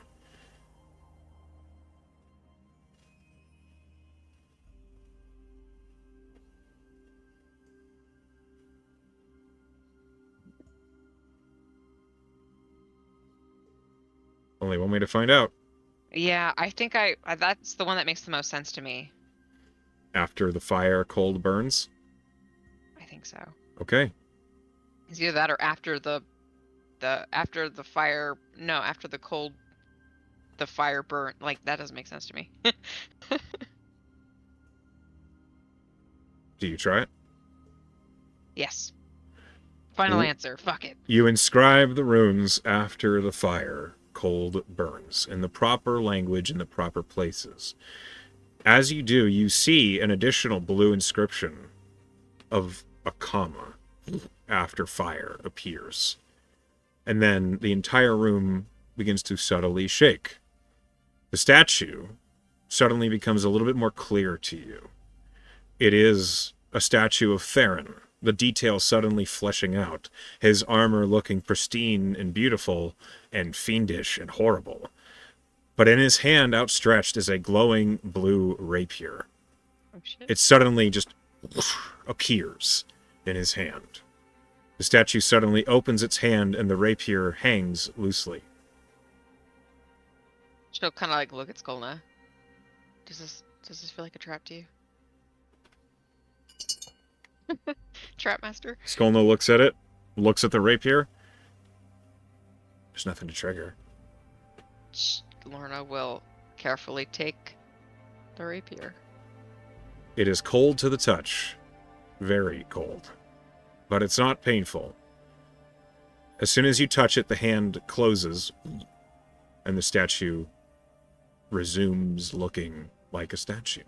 Only one way to find out. Yeah, I think that's the one that makes the most sense to me. After the fire cold burns. I think so. Okay. It's either that or after the fire. No, after the fire burnt. Like that doesn't make sense to me. Do you try it? Yes. Final answer. Fuck it. You inscribe the runes after the fire cold burns in the proper language in the proper places. As you do, you see an additional blue inscription of a comma after fire appears. And then the entire room begins to subtly shake. The statue suddenly becomes a little bit more clear to you. It is a statue of Theron, the details suddenly fleshing out, his armor looking pristine and beautiful and fiendish and horrible. But in his hand outstretched is a glowing blue rapier. Oh shit. It suddenly just appears in his hand. The statue suddenly opens its hand and the rapier hangs loosely. She'll kind of like look at Skolna. Does this feel like a trap to you? Trap master. Skolno looks at it, looks at the rapier. There's nothing to trigger. Lorna will carefully take the rapier. It is cold to the touch. Very cold. But it's not painful. As soon as you touch it, the hand closes, and the statue resumes looking like a statue.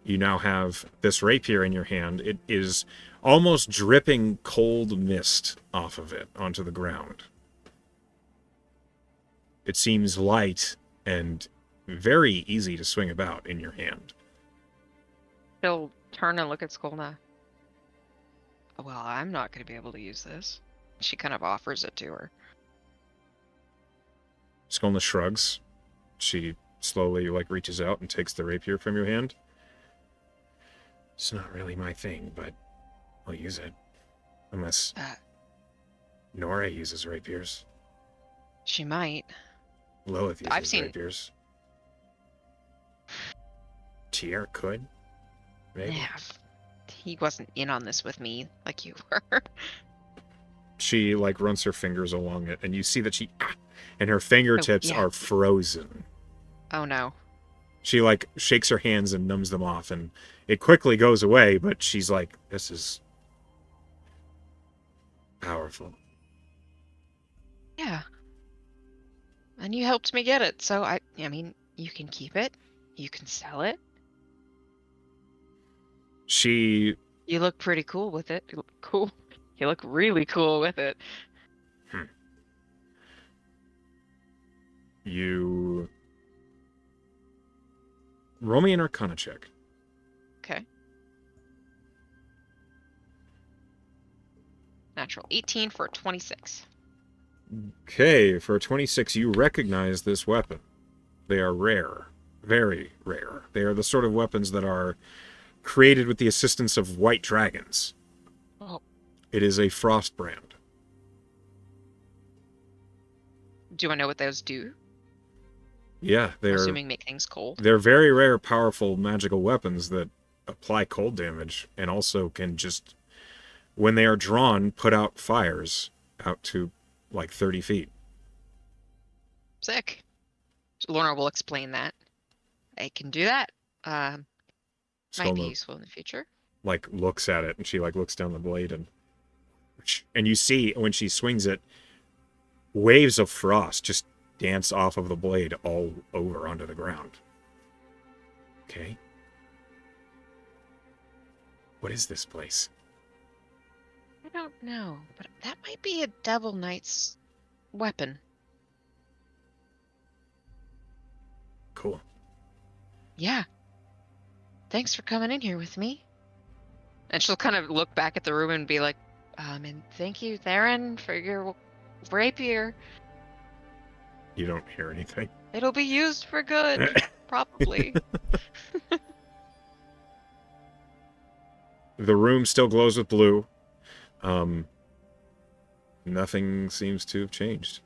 You now have this rapier in your hand. It is almost dripping cold mist off of it onto the ground. It seems light and very easy to swing about in your hand. She'll turn and look at Skolna. Well, I'm not going to be able to use this. She kind of offers it to her. Skolna shrugs. She slowly reaches out and takes the rapier from your hand. It's not really my thing, but I'll use it. Unless Nora uses rapiers. She might. Lilith uses I've seen rapiers. Tier could. Maybe. Yeah, he wasn't in on this with me like you were. She runs her fingers along it, and you see that she and her fingertips yeah. are frozen. Oh no. She, like, shakes her hands and numbs them off, and it quickly goes away, but she's like, this is powerful. Yeah. And you helped me get it, so I mean, you can keep it. You can sell it. She... You look pretty cool with it. You look cool. You look really cool with it. You... Roll me an Arcana check. Okay. Natural 18 for 26. Okay, for 26, you recognize this weapon. They are rare. Very rare. They are the sort of weapons that are created with the assistance of white dragons. Oh. It is a frost brand. Do I know what those do? Yeah, I'm assuming make things cold. they're very rare, powerful magical weapons that apply cold damage and also can just, when they are drawn, put out fires out to like 30 feet. Sick. Lorna will explain that. I can do that. Might be Skolno, useful in the future. like, looks at it, and she, like, looks down the blade, and you see, when she swings it, waves of frost just dance off of the blade all over onto the ground. Okay. What is this place? I don't know, but that might be a Devil Knight's weapon. Cool. Yeah. Thanks for coming in here with me. And she'll kind of look back at the room and be like, and thank you, Theron, for your rapier. You don't hear anything. It'll be used for good, probably. The room still glows with blue. Nothing seems to have changed.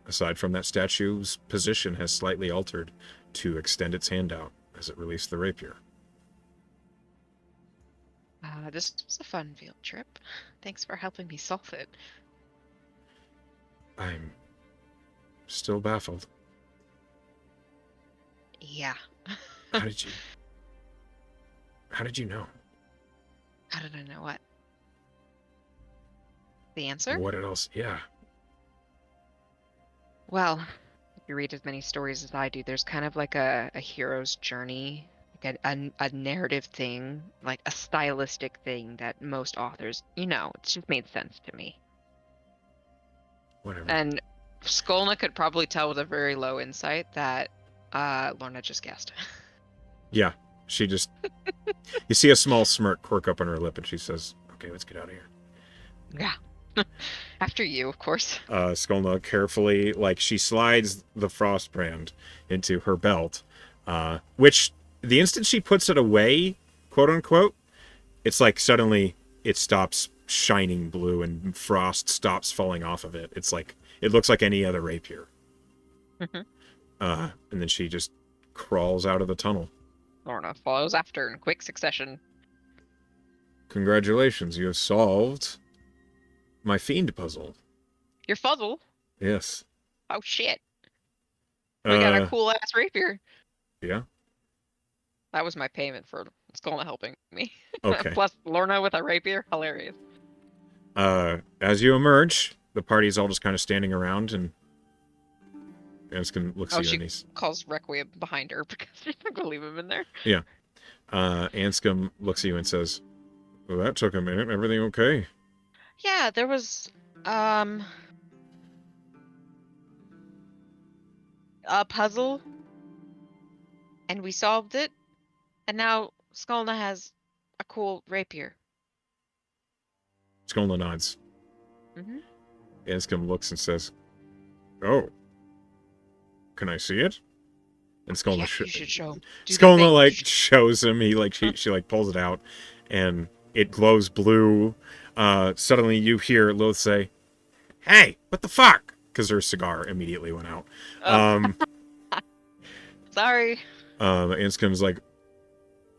Aside from that statue's position has slightly altered to extend its hand out as it released the rapier. This was a fun field trip. Thanks for helping me solve it. I'm still baffled. Yeah. How did you... How did you know? How did I know what? The answer? What else? Yeah. Well, if you read as many stories as I do, there's kind of like a hero's journey, like a narrative thing, like a stylistic thing that most authors, it's just made sense to me. Whatever. And Skolna could probably tell with a very low insight that Lorna just guessed. Yeah. She just... You see a small smirk quirk up on her lip, and she says, okay, let's get out of here. Yeah. After you, of course. Skolna carefully, like, she slides the frost brand into her belt, which, the instant she puts it away, quote unquote, it's like suddenly it stops shining blue and frost stops falling off of it. It's like, it looks like any other rapier. Mm-hmm. And then she just crawls out of the tunnel. Lorna follows after in quick succession. Congratulations, you have solved my fiend puzzle. Your puzzle? Yes. Oh shit. We got a cool ass rapier. Yeah. That was my payment for Skolna helping me. Okay. Plus Lorna with a rapier. Hilarious. As you emerge, the party's all just kind of standing around, and Anscombe looks at you she and he's... calls Requiem behind her because she's not gonna leave him in there. Yeah. Anscombe looks at you and says, well, that took a minute. Everything okay? Yeah, there was a puzzle and we solved it, and now Skolna has a cool rapier. Skolna nods. Mm-hmm. Anscombe looks and says, oh, can I see it? And Skolna You should show him. Skolna like shows him. He like she like pulls it out, and it glows blue. Suddenly you hear Lilith say, "Hey, what the fuck?" Because her cigar immediately went out. Sorry. Anscombe's like,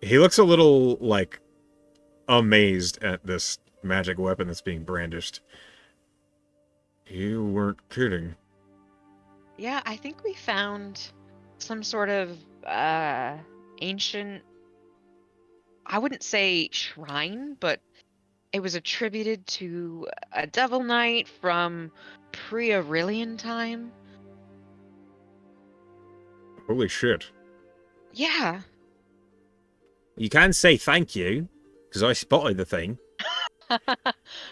he looks a little like amazed at this magic weapon that's being brandished. You weren't kidding. Yeah, I think we found some sort of ancient, I wouldn't say shrine, but it was attributed to a devil knight from pre-Aurelian time. Holy shit. Yeah. You can say thank you, because I spotted the thing.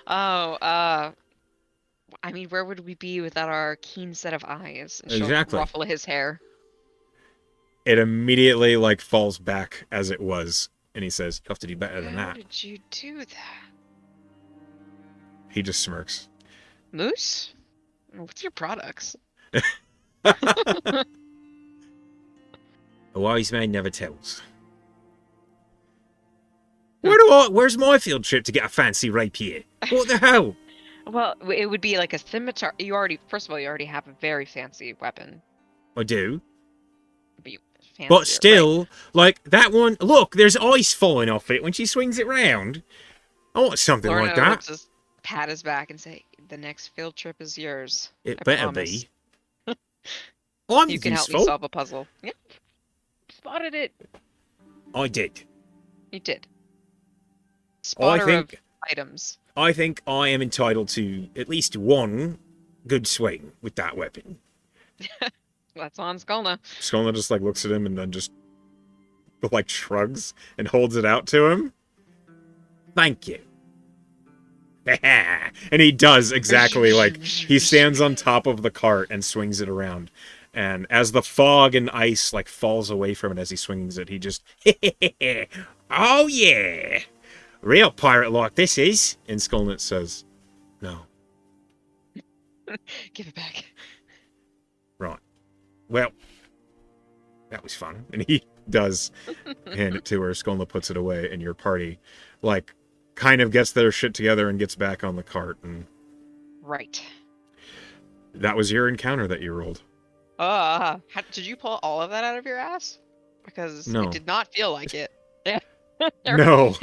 Oh, I mean, where would we be without our keen set of eyes? And she'll Exactly. ruffle his hair. It immediately, like, falls back as it was. And he says, you have to do better than How that. did you do that? He just smirks. Moose? What's your products? A wise man never tells. Where's my field trip to get a fancy rapier? What the hell? Well, it would be like a scimitar. First of all, you already have a very fancy weapon. I do. But But fancier, right? still, like, that one, look, there's ice falling off it when she swings it round. I want something like Lorna will that. just pat his back and say, "The next field trip is yours. It I better promise. be. I'm You can help me useful. solve a puzzle." Yep, spotted it. I did. You did. I Spotter of think items. I think I am entitled to at least one good swing with that weapon. That's on Skulna. Skolna just like looks at him and then just like shrugs and holds it out to him. Thank you. And he does exactly like he stands on top of the cart and swings it around. And as the fog and ice like falls away from it as he swings it, he just oh yeah. Real pirate like this is. And Skolnit says, no. Give it back. Right. Well, that was fun. And he does hand it to her. Skolna puts it away, and your party, like, kind of gets their shit together and gets back on the cart. And Right. that was your encounter that you rolled. Did you pull all of that out of your ass? Because No. it did not feel like it. Yeah. No.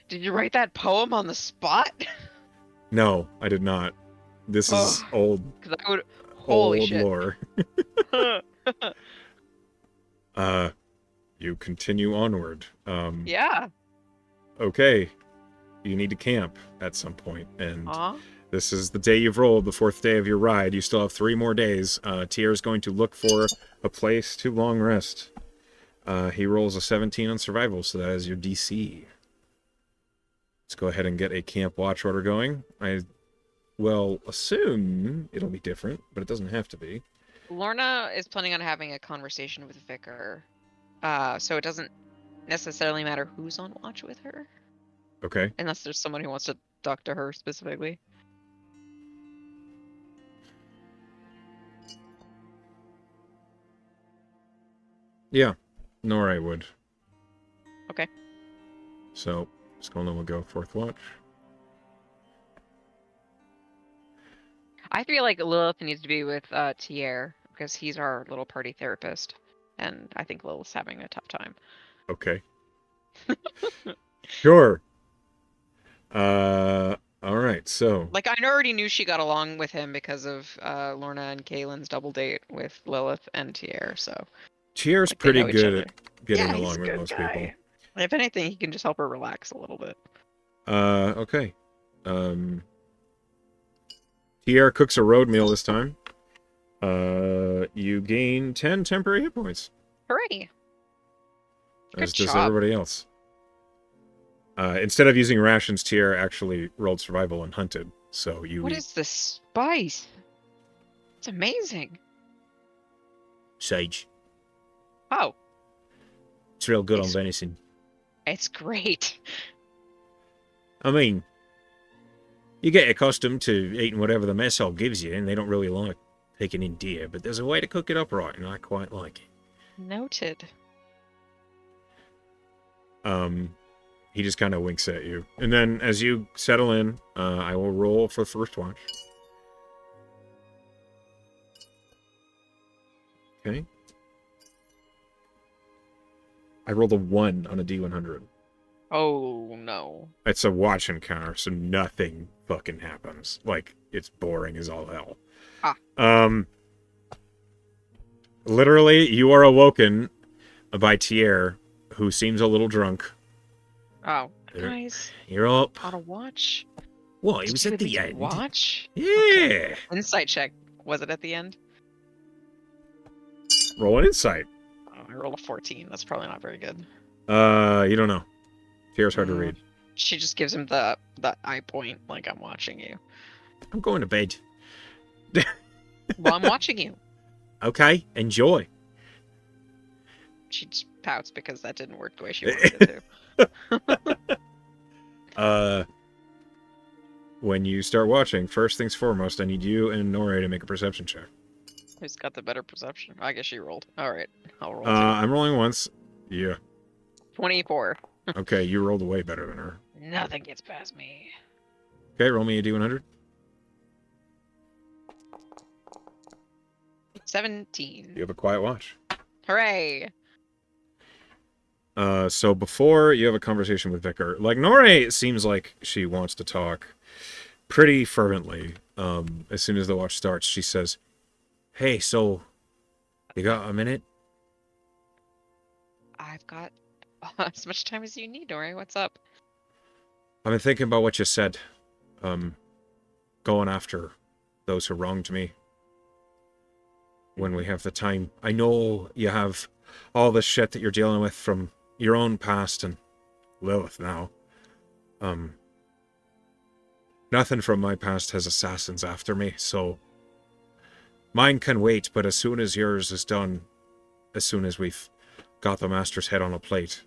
Did you write that poem on the spot? No, I did not. This is old, Because I would. Holy old shit. lore. You continue onward. Yeah. Okay. You need to camp at some point, and Aw. this is the day you've rolled, the 4th day of your ride. You still have 3 more days. Tier is going to look for a place to long rest. He rolls a 17 on survival, so that is your DC. Let's go ahead and get a camp watch order going. I will assume it'll be different, but it doesn't have to be. Lorna is planning on having a conversation with Vicar. So it doesn't necessarily matter who's on watch with her. Okay. Unless there's someone who wants to talk to her specifically. Yeah, Nora would. Okay. So, Skolna will go 4th watch. I feel like Lilith needs to be with Tier because he's our little party therapist, and I think Lilith's having a tough time. Okay. Sure. All right. So, Like I already knew she got along with him because of Lorna and Kaylin's double date with Lilith and Tier. So Tier's like, they pretty know each good other. at getting Yeah, he's along a with good most guy. people. If anything, he can just help her relax a little bit. Okay. Tier cooks a road meal this time. You gain 10 temporary hit points. Hooray! As Good does job. everybody else. Instead of using rations, Tier actually rolled survival and hunted. So you What eat is this spice? It's amazing. sage. Oh, It's real good on It's- venison. it's great. I mean, you get accustomed to eating whatever the mess hall gives you, and they don't really like taking in deer, but there's a way to cook it up right, and I quite like it. Noted. He just kind of winks at you. And then as you settle in, I will roll for first watch. Okay. I rolled a 1 on a D100. Oh no. It's a watch encounter, so nothing fucking happens. Like, it's boring as all hell. Ah. Literally, you are awoken by Tier, who seems a little drunk. Oh, You're, guys, you're up. on a watch? Well, it Did was you at at the least end. watch? Okay. Yeah. Insight check. Was it at the end? Roll an insight. Oh, I rolled a 14. That's probably not very good. You don't know. Tier's hard to Mm. read. She just gives him the eye point, like I'm watching you. I'm going to bed. Well, I'm watching you. Okay, enjoy. She just pouts because that didn't work the way she wanted it to. When you start watching, first things foremost, I need you and Nore to make a perception check. Who's got the better perception? I guess she rolled. All right, I'll roll too. I'm rolling once. Yeah. 24. Okay, you rolled way better than her. Nothing gets past me. Okay, roll me a D100. 17. You have a quiet watch. Hooray! So before you have a conversation with Vicar, like Nore seems like she wants to talk pretty fervently. As soon as the watch starts, she says, "Hey, so you got a minute?" I've got as much time as you need, Dory. What's up? I've been thinking about what you said. Going after those who wronged me. When we have the time. I know you have all the shit that you're dealing with from your own past and Lilith now. Nothing from my past has assassins after me, so mine can wait, but as soon as yours is done, as soon as we've got the Master's head on a plate,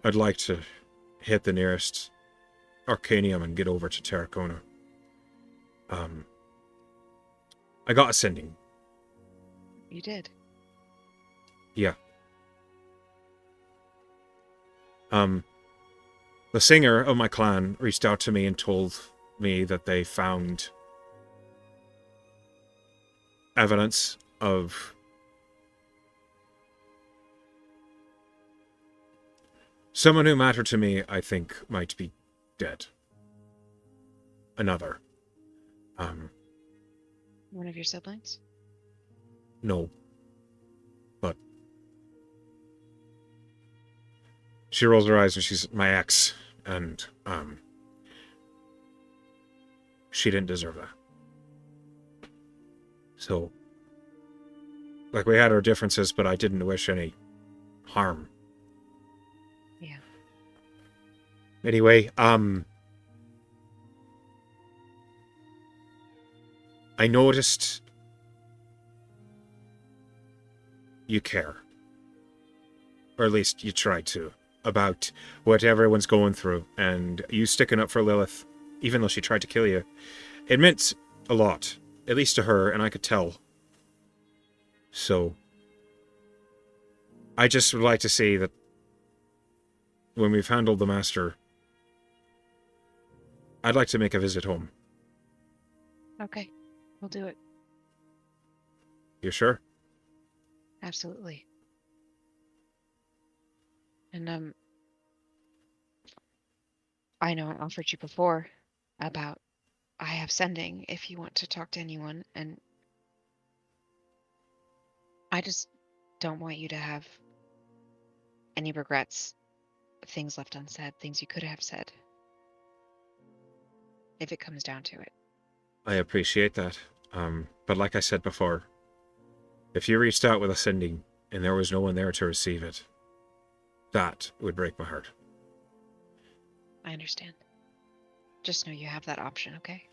I'd like to hit the nearest Arcanium and get over to Terracona. I got a sending. You did. Yeah. The singer of my clan reached out to me and told me that they found evidence of someone who mattered to me, I think, might be dead. Another. One of your siblings? No. But she rolls her eyes and she's my ex, and she didn't deserve that. So, like, we had our differences, but I didn't wish any harm. Yeah. Anyway, I noticed you care. Or at least you try to. About what everyone's going through. And you sticking up for Lilith, even though she tried to kill you. It meant a lot. At least to her, and I could tell. So, I just would like to say that when we've handled the Master, I'd like to make a visit home. Okay. We'll do it. You sure? Absolutely. And, I know I offered you before about I have sending if you want to talk to anyone, and I just don't want you to have any regrets, things left unsaid, things you could have said, if it comes down to it. I appreciate that. But like I said before, if you reached out with a sending and there was no one there to receive it, that would break my heart. I understand. Just know you have that option, okay?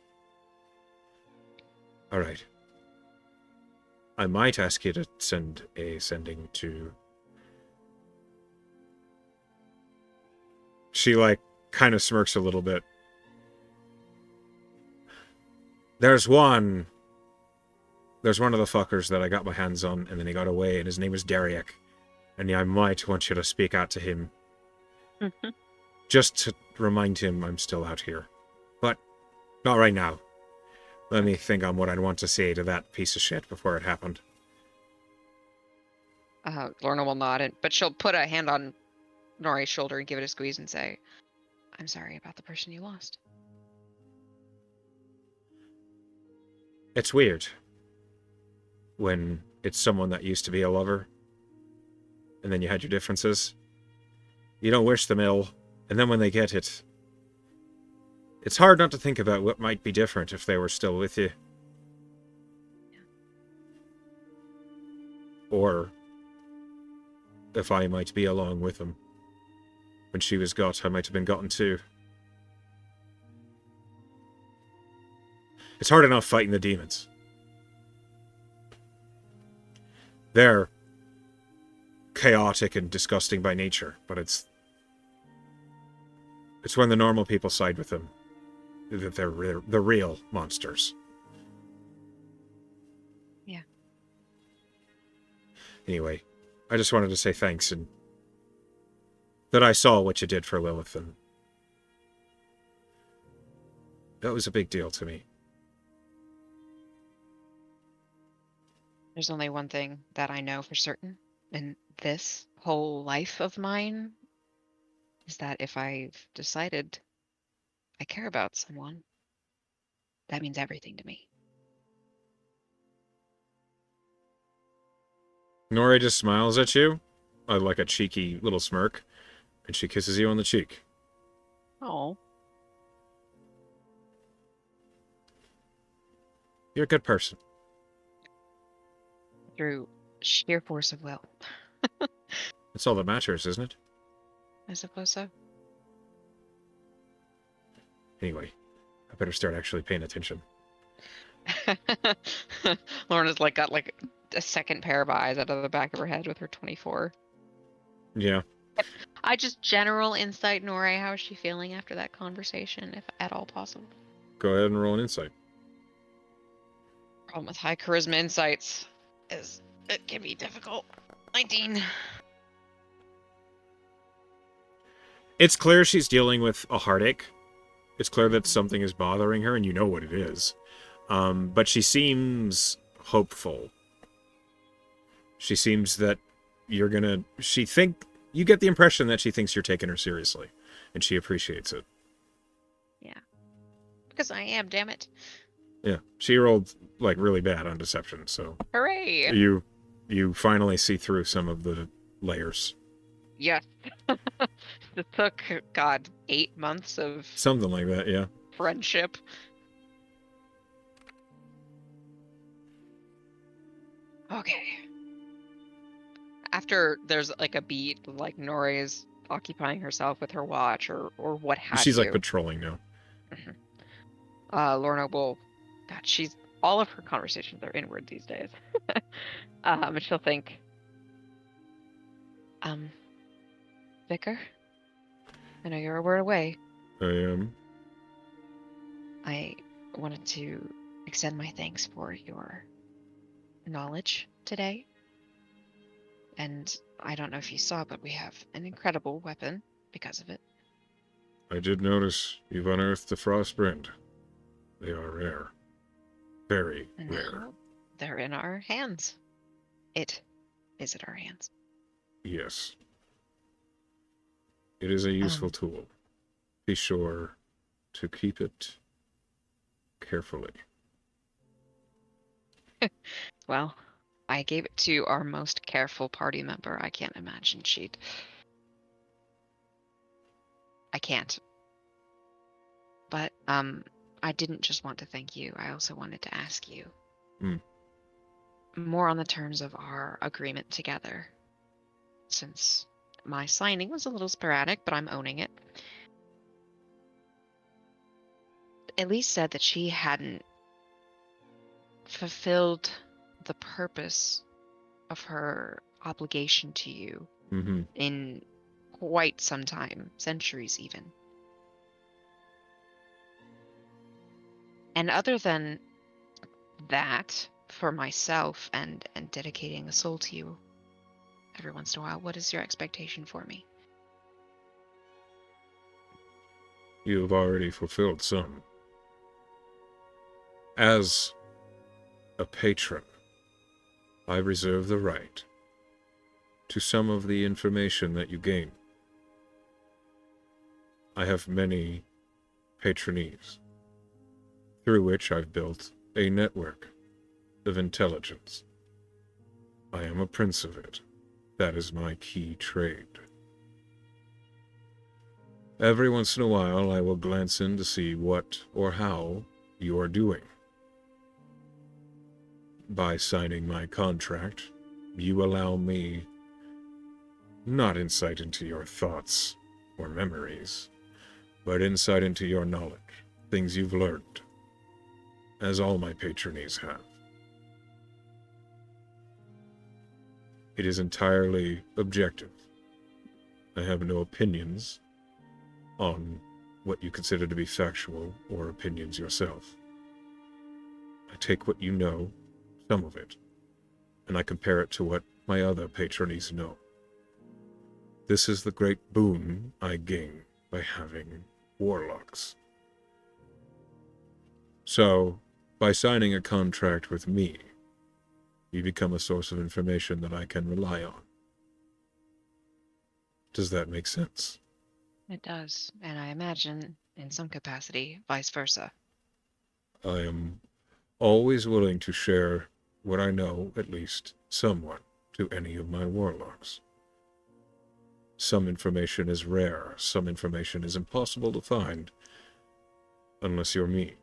All right. I might ask you to send a sending to... She, like, kind of smirks a little bit. There's one of the fuckers that I got my hands on, and then he got away, and his name was Dariak. And I might want you to speak out to him. Just to remind him I'm still out here. But not right now. Let me think on what I'd want to say to that piece of shit before it happened. Lorna will nod, but she'll put a hand on Nori's shoulder and give it a squeeze and say, I'm sorry about the person you lost. It's weird when it's someone that used to be a lover, and then you had your differences. You don't wish them ill, and then when they get it, it's hard not to think about what might be different if they were still with you. Or if I might be along with them. When she was got, I might have been gotten too. It's hard enough fighting the demons. They're chaotic and disgusting by nature, but it's when the normal people side with them that they're the real monsters. Yeah. Anyway, I just wanted to say thanks and that I saw what you did for Lilith, and that was a big deal to me. There's only one thing that I know for certain in this whole life of mine is that if I've decided I care about someone, that means everything to me. Nori just smiles at you, like a cheeky little smirk, and she kisses you on the cheek. Oh. You're a good person. Through sheer force of will. That's all that matters, isn't it? I suppose so. Anyway, I better start actually paying attention. Lorna's got a second pair of eyes out of the back of her head with her 24. Yeah. I just general insight Nora, how is she feeling after that conversation, if at all possible? Go ahead and roll an insight. Problem with high charisma insights is it can be difficult. 19. It's clear she's dealing with a heartache. It's clear that something is bothering her, and you know what it is. But she seems hopeful. She seems that you get the impression that she thinks you're taking her seriously, and she appreciates it. Yeah. Because I am, damn it. Yeah. She rolled, really bad on deception, so... Hooray! You finally see through some of the layers. Yes. It took, 8 months of... Something like that, yeah. Friendship. Okay. After there's a beat, Nori is occupying herself with her watch or what have you. She's patrolling now. Mm-hmm. Lorna will... God, all of her conversations are inward these days. And she'll think, Vicar, I know you're a word away. I am. I wanted to extend my thanks for your knowledge today. And I don't know if you saw, but we have an incredible weapon because of it. I did notice you've unearthed the Frostbrand. They are rare. Very rare. They're in our hands. It is at our hands. Yes. It is a useful tool. Be sure to keep it carefully. Well, I gave it to our most careful party member. I can't imagine she'd... I can't. But, I didn't just want to thank you. I also wanted to ask you. More on the terms of our agreement together. Since my signing was a little sporadic, but I'm owning it. Elise said that she hadn't fulfilled the purpose of her obligation to you in quite some time, centuries even. And other than that, for myself and dedicating a soul to you every once in a while, what is your expectation for me? You have already fulfilled some. As a patron, I reserve the right to some of the information that you gain. I have many patronees, through which I've built a network of intelligence. I am a prince of it. That is my key trade. Every once in a while, I will glance in to see what or how you are doing. By signing my contract, you allow me not insight into your thoughts or memories, but insight into your knowledge, things you've learned, as all my patronees have. It is entirely objective. I have no opinions on what you consider to be factual or opinions yourself. I take what you know, some of it, and I compare it to what my other patronees know. This is the great boon I gain by having warlocks. So, by signing a contract with me, you become a source of information that I can rely on. Does that make sense? It does, and I imagine, in some capacity, vice versa. I am always willing to share what I know, at least somewhat, to any of my warlocks. Some information is rare, some information is impossible to find, unless you're me.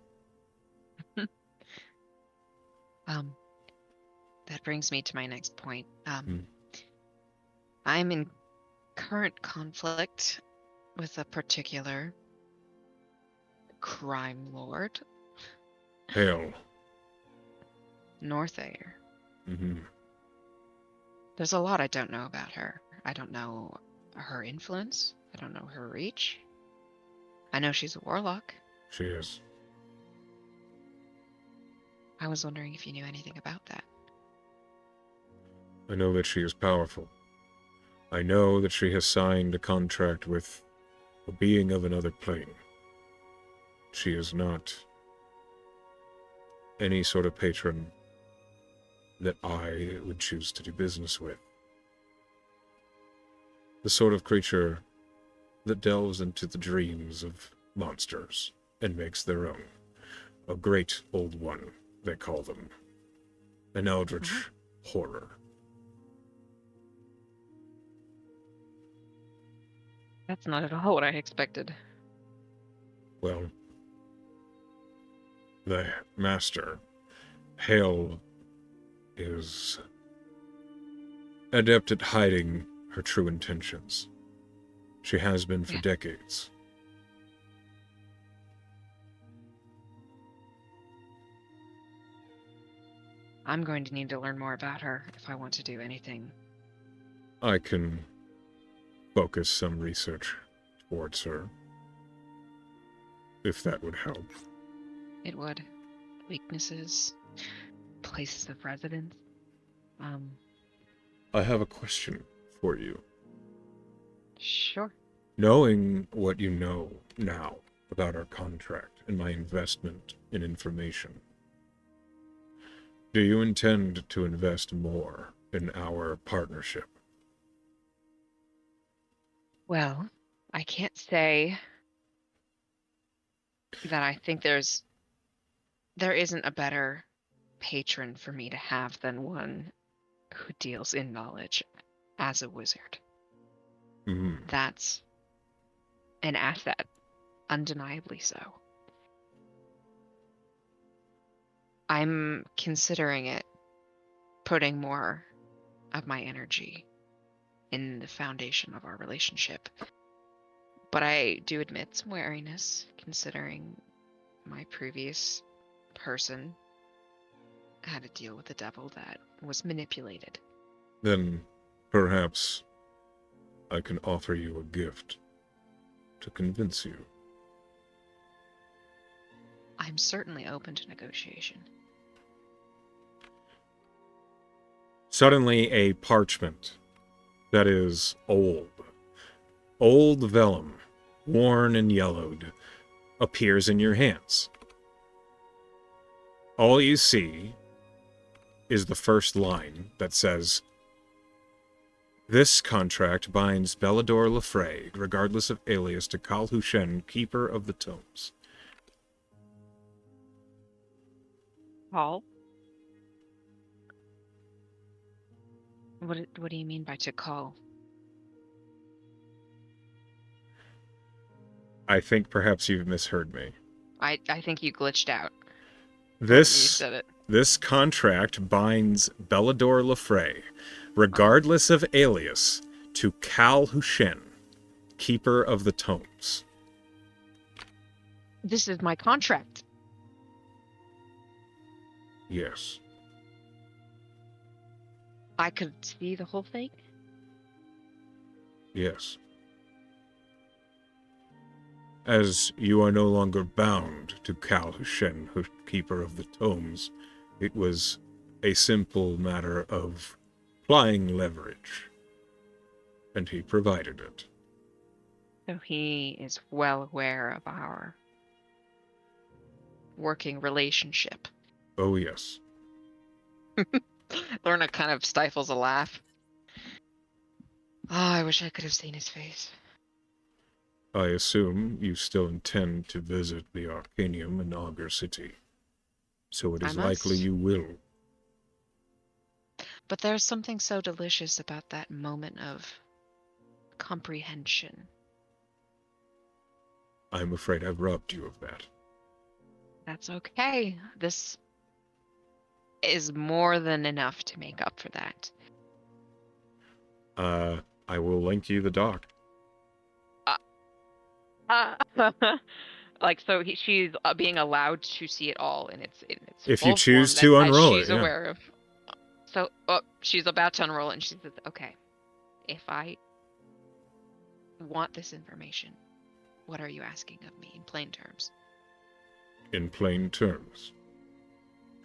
That brings me to my next point. Hmm. I'm in current conflict with a particular crime lord, Hail. Northair. Mm-hmm. There's a lot I don't know about her. I don't know her influence. I don't know her reach. I know she's a warlock. She is. I was wondering if you knew anything about that. I know that she is powerful. I know that she has signed a contract with a being of another plane. She is not any sort of patron that I would choose to do business with. The sort of creature that delves into the dreams of monsters and makes their own. A great old one, they call them. An eldritch horror. That's not at all what I expected. Well, the master, Hale, is adept at hiding her true intentions. She has been for decades. I'm going to need to learn more about her if I want to do anything. I can focus some research towards her, if that would help. It would. Weaknesses, places of residence. I have a question for you. Sure. Knowing what you know now about our contract and my investment in information, do you intend to invest more in our partnership? Well, I can't say that I think there isn't a better patron for me to have than one who deals in knowledge as a wizard. Mm-hmm. That's an asset, undeniably so. I'm considering it, putting more of my energy in the foundation of our relationship. But I do admit some wariness, considering my previous person had to deal with a devil that was manipulated. Then perhaps I can offer you a gift to convince you. I'm certainly open to negotiation. Suddenly, a parchment that is old vellum, worn and yellowed, appears in your hands. All you see is the first line that says, "This contract binds Bellador Lefray, regardless of alias, to Kal Hushen, Keeper of the Tomes." Paul? What do you mean by to call? I think perhaps you've misheard me. I think you glitched out when you This said it. this contract binds Bellador Lefray, Uh-huh. regardless of alias, to Cal Hushen, keeper of the tomes. This is my contract. Yes. I could see the whole thing. Yes. As you are no longer bound to Cal Hushen, keeper of the tomes, it was a simple matter of applying leverage, and he provided it. So he is well aware of our working relationship. Oh, yes. Lorna kind of stifles a laugh. Oh, I wish I could have seen his face. I assume you still intend to visit the Arcanium in Augur City, so it I is likely must. you will. But there's something so delicious about that moment of comprehension. I'm afraid I've robbed you of that. That's okay. This is more than enough to make up for that. I will link you the doc. Uh, like so, she's being allowed to see it all in its If you full form choose that to as unroll it, she's yeah. aware of. So she's about to unroll it, and she says, "Okay, if I want this information, what are you asking of me in plain terms?" In plain terms,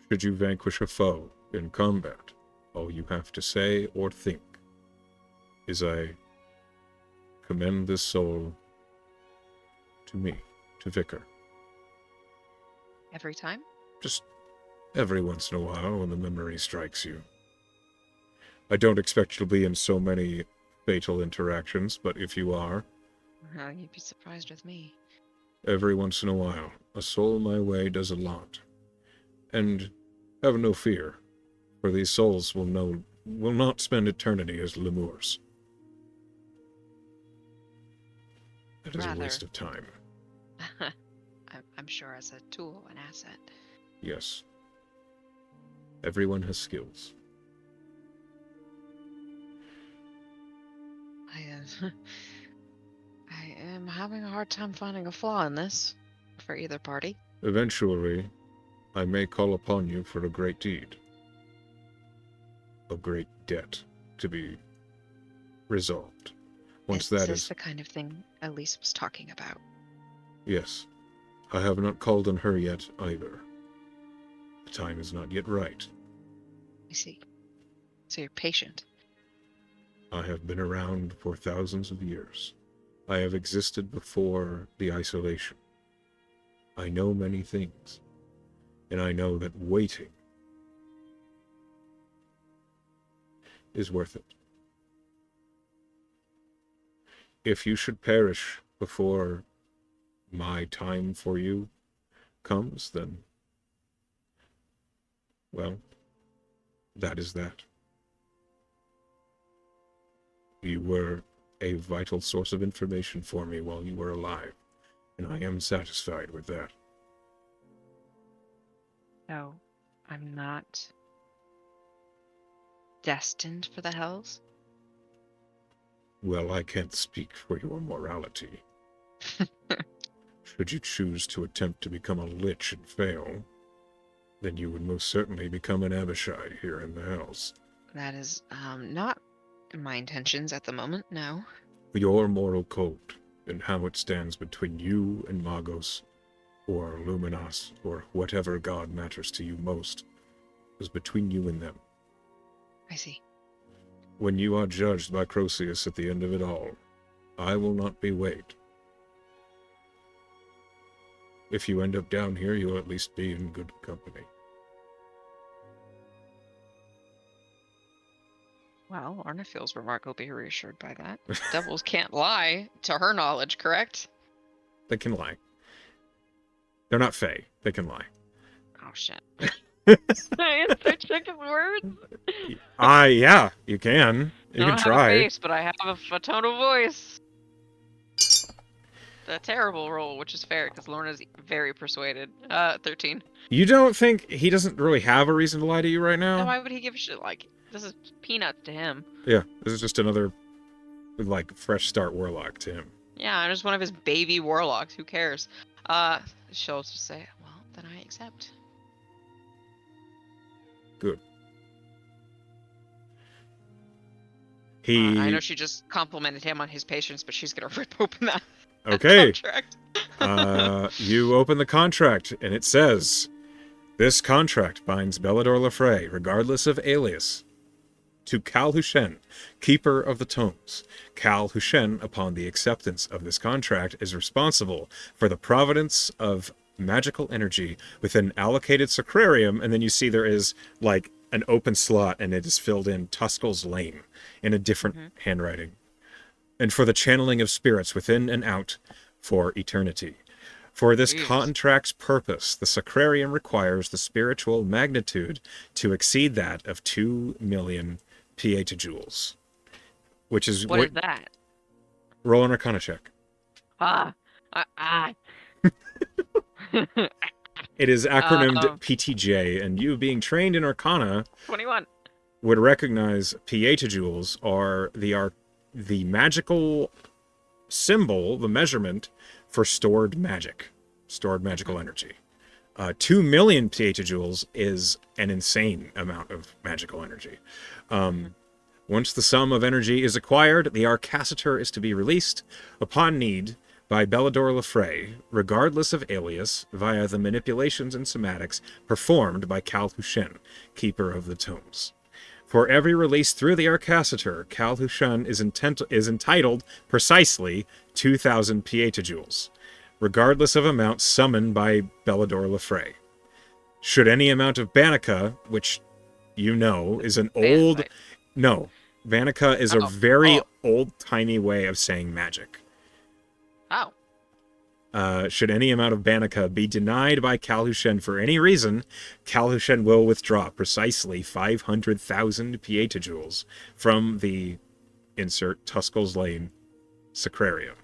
should you vanquish a foe in combat, all you have to say or think is I commend this soul to me, to Vicar. Every time? Just every once in a while when the memory strikes you. I don't expect you'll be in so many fatal interactions, but if you are, You'd be surprised with me. every once in a while, a soul my way does a lot. And have no fear, for these souls will not spend eternity as lemurs. That is a Rather, waste of time. I'm sure as a tool, an asset. Yes. Everyone has skills. I am having a hard time finding a flaw in this for either party. Eventually, I may call upon you for a great deed. A great debt to be resolved. Once Is that this is... the kind of thing Elise was talking about? Yes. I have not called on her yet, either. The time is not yet right. I see. So you're patient. I have been around for thousands of years. I have existed before the isolation. I know many things, and I know that waiting is worth it. If you should perish before my time for you comes, then, well, that is that. You were a vital source of information for me while you were alive, and I am satisfied with that. So I'm not destined for the hells? Well, I can't speak for your morality. Should you choose to attempt to become a lich and fail, then you would most certainly become an Abishai here in the Hells. That is not my intentions at the moment, no. Your moral code and how it stands between you and Magos, or Luminos, or whatever god matters to you most, is between you and them. I see. When you are judged by Croesus at the end of it all, I will not be weighed. If you end up down here, you'll at least be in good company. Well, Arna feels remarkably reassured by that. Devils can't lie, to her knowledge, correct? They can lie. They're not Fae. They can lie. Oh, shit. Insert chicken words. Yeah, you can. You I can don't have a try. face, but I have a tone of voice. The terrible roll, which is fair because Lorna's very persuaded. 13. You don't think he doesn't really have a reason to lie to you right Then now? why would he give a shit? Like, this is peanuts to him. Yeah, this is just another, like, fresh start warlock to him. Yeah, I'm just one of his baby warlocks. Who cares? She'll just say, well, then I accept. Good. I know she just complimented him on his patience, but she's gonna rip open that Okay. contract. You open the contract, and it says, "This contract binds Bellador Lefray, regardless of alias, to Cal Hushen, Keeper of the Tomes. Cal Hushen, upon the acceptance of this contract, is responsible for the providence of magical energy within allocated sacrarium," and then you see there is, like, an open slot, and it is filled in Tuskel's Lane in a different handwriting. "And for the channeling of spirits within and out for eternity. For this Jesus. contract's purpose, the sacrarium requires the spiritual magnitude to exceed that of 2 million pietajoules." Which is What is that? Roll an Arcana check. It is acronymed PTJ, and you, being trained in Arcana, 21. would recognize pietajoules are the magical symbol, the measurement for stored magical energy. 2 million pietajoules is an insane amount of magical energy. Once the sum of energy is acquired, the Arcacitor is to be released upon need by Bellador Lefray, regardless of alias, via the manipulations and somatics performed by Cal Hushen, Keeper of the Tomes. For every release through the Arcacitor, Cal Hushen is entitled precisely 2,000 pietajoules, regardless of amount summoned by Bellador Lefray. Should any amount of Banica, which you know is an old... No, Banica is a very old-timey way of saying magic. Should any amount of Banica be denied by Cal Hushen for any reason, Cal Hushen will withdraw precisely 500,000 pietajoules from the insert Tuskel's Lane sacrarium.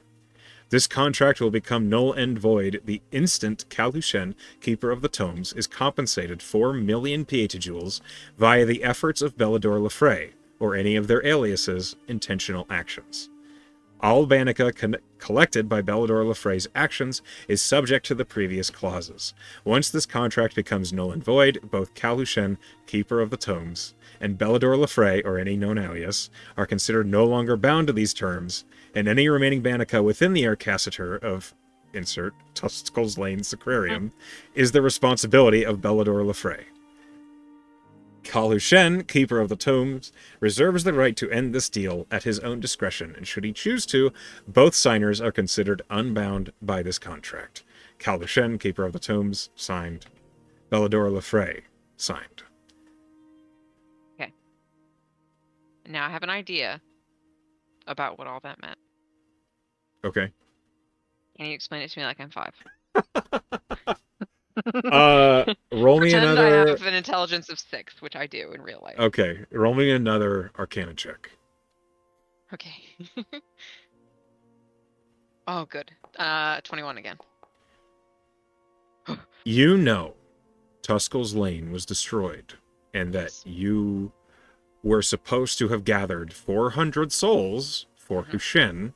This contract will become null and void the instant Cal Hushen, Keeper of the Tomes, is compensated 4 million pietajoules via the efforts of Bellador Lefray, or any of their aliases' intentional actions. All Banica collected by Bellador Lefray's actions is subject to the previous clauses. Once this contract becomes null and void, both Cal Hushen, Keeper of the Tomes, and Bellador Lefray, or any known alias, are considered no longer bound to these terms, and any remaining Banica within the Arcacitor of insert Tuskel's Lane Sacrarium is the responsibility of Bellador Lefray. Cal Hushen, Keeper of the Tomes, reserves the right to end this deal at his own discretion, and should he choose to, both signers are considered unbound by this contract. Cal Hushen, Keeper of the Tomes, signed. Bellador Lefray, signed. Okay. Now I have an idea about what all that meant. Okay. Can you explain it to me like I'm 5? Roll me Pretend another... I have an intelligence of 6, which I do in real life. Okay, roll me another Arcana check. Okay. Oh, good. 21 again. You know Tuskel's Lane was destroyed, and that you were supposed to have gathered 400 souls for Hushen,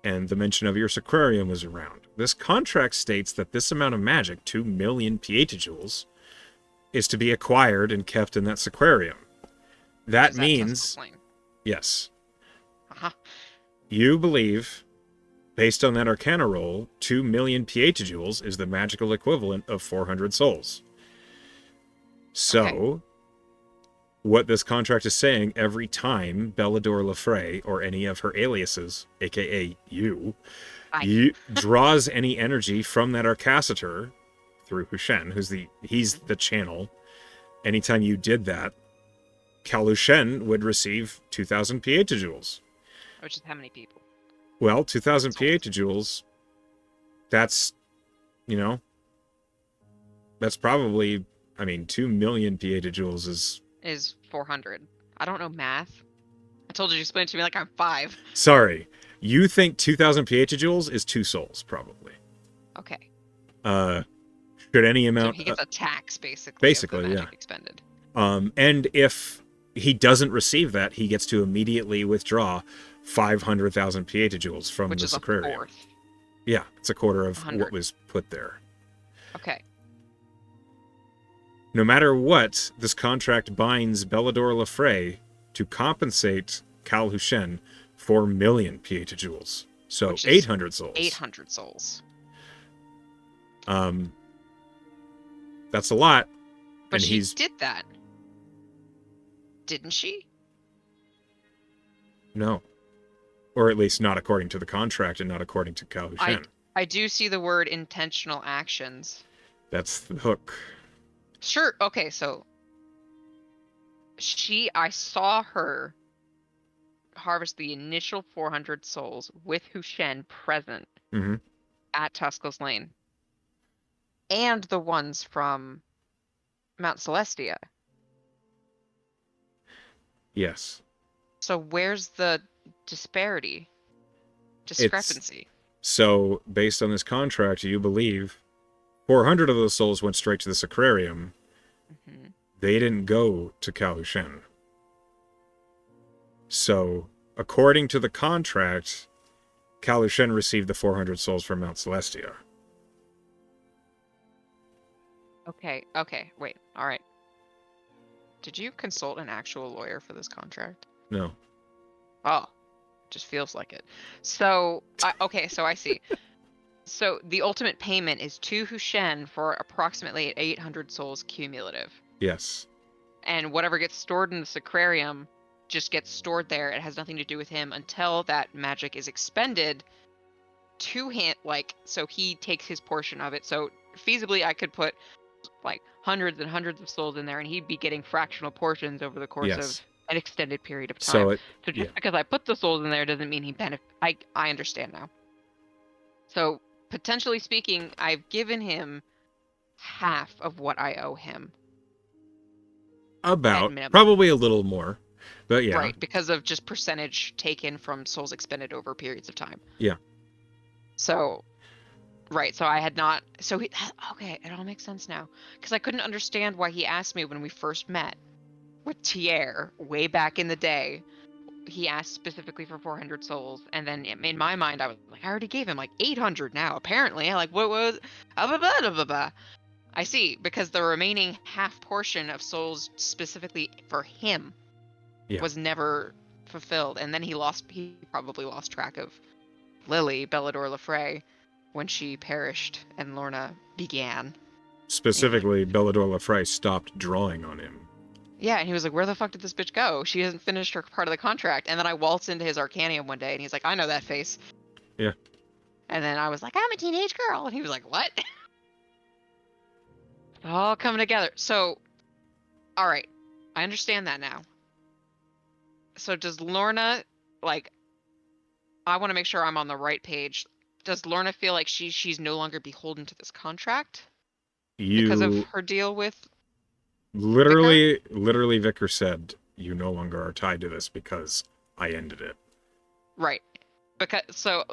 and the mention of your sacrarium was around. This contract states that this amount of magic, 2 million pietajoules, is to be acquired and kept in that sacrarium. That means... Yes. You believe, based on that Arcana roll, 2 million pietajoules is the magical equivalent of 400 souls. So, what this contract is saying, every time Bellador Lefray, or any of her aliases, aka you, draws any energy from that Arcacitor through Hushen, he's the channel. Anytime you did that, Cal Hushen would receive 2,000 pietajoules. Which is how many people? Well, 2,000 pietajoules, that's, that's probably I mean, 2 million petajoules is... is 400. I don't know math. I told you to explain it to me like I'm 5. Sorry. You think 2,000 petajoules is 2 souls, probably. Okay. Uh, should any So amount... he gets a tax, basically, of the basically, yeah. magic expended. And if he doesn't receive that, he gets to immediately withdraw 500,000 petajoules from Which the is a sacrarium. fourth. Yeah, it's a quarter of 100. what was put there. Okay. No matter what, this contract binds Bellador Lefray to compensate Cal Hushen 4 million petajoules. So Which is 800 souls. 800 souls. That's a lot. But and she he's... did that. Didn't she? No. Or at least not according to the contract and not according to Cal Hushen. I do see the word intentional actions. That's the hook. Sure. Okay, so I saw her harvest the initial 400 souls with Hushen present Mm-hmm. at Tuscal's Lane. And the ones from Mount Celestia. Yes. So where's the discrepancy? So, based on this contract, you believe 400 of those souls went straight to the sacrarium. Mm-hmm. They didn't go to Cal Hushen. So, according to the contract, Cal Hushen received the 400 souls from Mount Celestia. Okay, wait, alright. Did you consult an actual lawyer for this contract? No. Oh, just feels like it. So, so I see. So the ultimate payment is to Hushen for approximately 800 souls cumulative. Yes. And whatever gets stored in the sacrarium just gets stored there. It has nothing to do with him until that magic is expended to him. So he takes his portion of it. So feasibly, I could put like hundreds and hundreds of souls in there, and he'd be getting fractional portions over the course of an extended period of time. So just because I put the souls in there doesn't mean he benefit. I understand now. So potentially speaking, I've given him half of what I owe him. About. Probably a little more. But yeah. Right, because of just percentage taken from souls expended over periods of time. Yeah. So, right, so I had not... okay, it all makes sense now. Because I couldn't understand why he asked me when we first met with Tier way back in the day. He asked specifically for 400 souls, and then in my mind, I was like, I already gave him like 800 now, apparently. What was... I see, because the remaining half portion of souls specifically for him was never fulfilled, and then he probably lost track of Lily, Bellador Lefray, when she perished and Lorna began. Specifically, Bellador Lefray stopped drawing on him. Yeah, and he was like, where the fuck did this bitch go? She hasn't finished her part of the contract. And then I waltzed into his Arcanium one day, and he's like, I know that face. Yeah. And then I was like, I'm a teenage girl. And he was like, what? All coming together. So, all right. I understand that now. So does Lorna, I want to make sure I'm on the right page. Does Lorna feel like she's no longer beholden to this contract? Because of her deal with Literally, Vicar said, you no longer are tied to this because I ended it. Right. Because, so,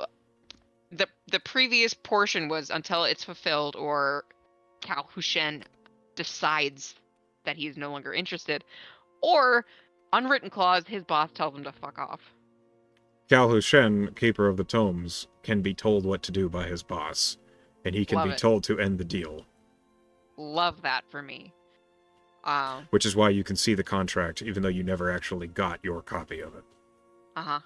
the previous portion was until it's fulfilled or Cal Hushen decides that he is no longer interested, or unwritten clause, his boss tells him to fuck off. Cal Hushen, Keeper of the Tomes, can be told what to do by his boss, and he can be told to end the deal. Love that for me. Which is why you can see the contract, even though you never actually got your copy of it. Uh-huh.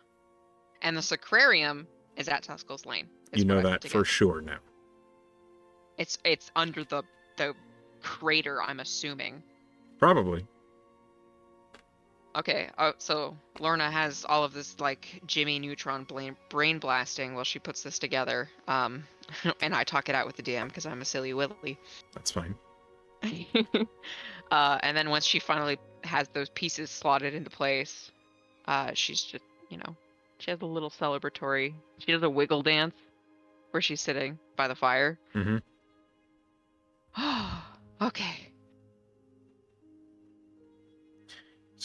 And the Sacrarium is at Tuscal's Lane. You know that for sure now. It's under the crater, I'm assuming. Probably. Okay, so Lorna has all of this, Jimmy Neutron brain blasting while she puts this together. And I talk it out with the DM because I'm a silly willy. That's fine. And then once she finally has those pieces slotted into place, she's just, she has a little celebratory... She does a wiggle dance where she's sitting by the fire. Mm-hmm. Okay.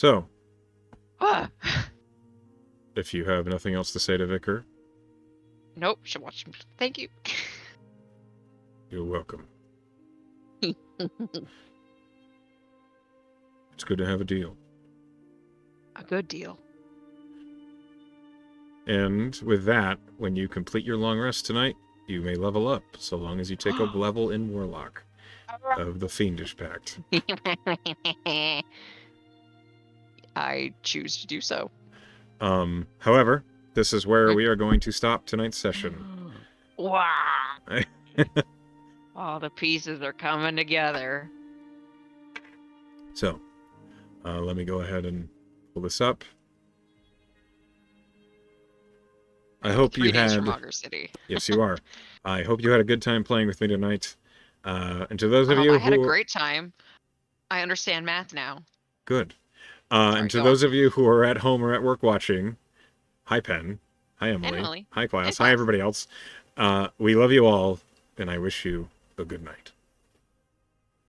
So, Ah. if you have nothing else to say to Vicar, Nope, should watch. Thank you. you're welcome. It's good to have a deal. A good deal. And with that, when you complete your long rest tonight, you may level up, so long as you take a level in Warlock of the Fiendish Pact. I choose to do so. However, this is where we are going to stop tonight's session. Wow. All the pieces are coming together. So, let me go ahead and pull this up. I hope 3 you days had... from Augur City. Yes, you are. I hope you had a good time playing with me tonight. And to those of you I had who... a great time. I understand math now. Good. Sorry, and to go those on. of you who are at home or at work watching, hi Penn, hi Emily, Emily. hi class, Hi, hi class. everybody else. We love you all, and I wish you a good night.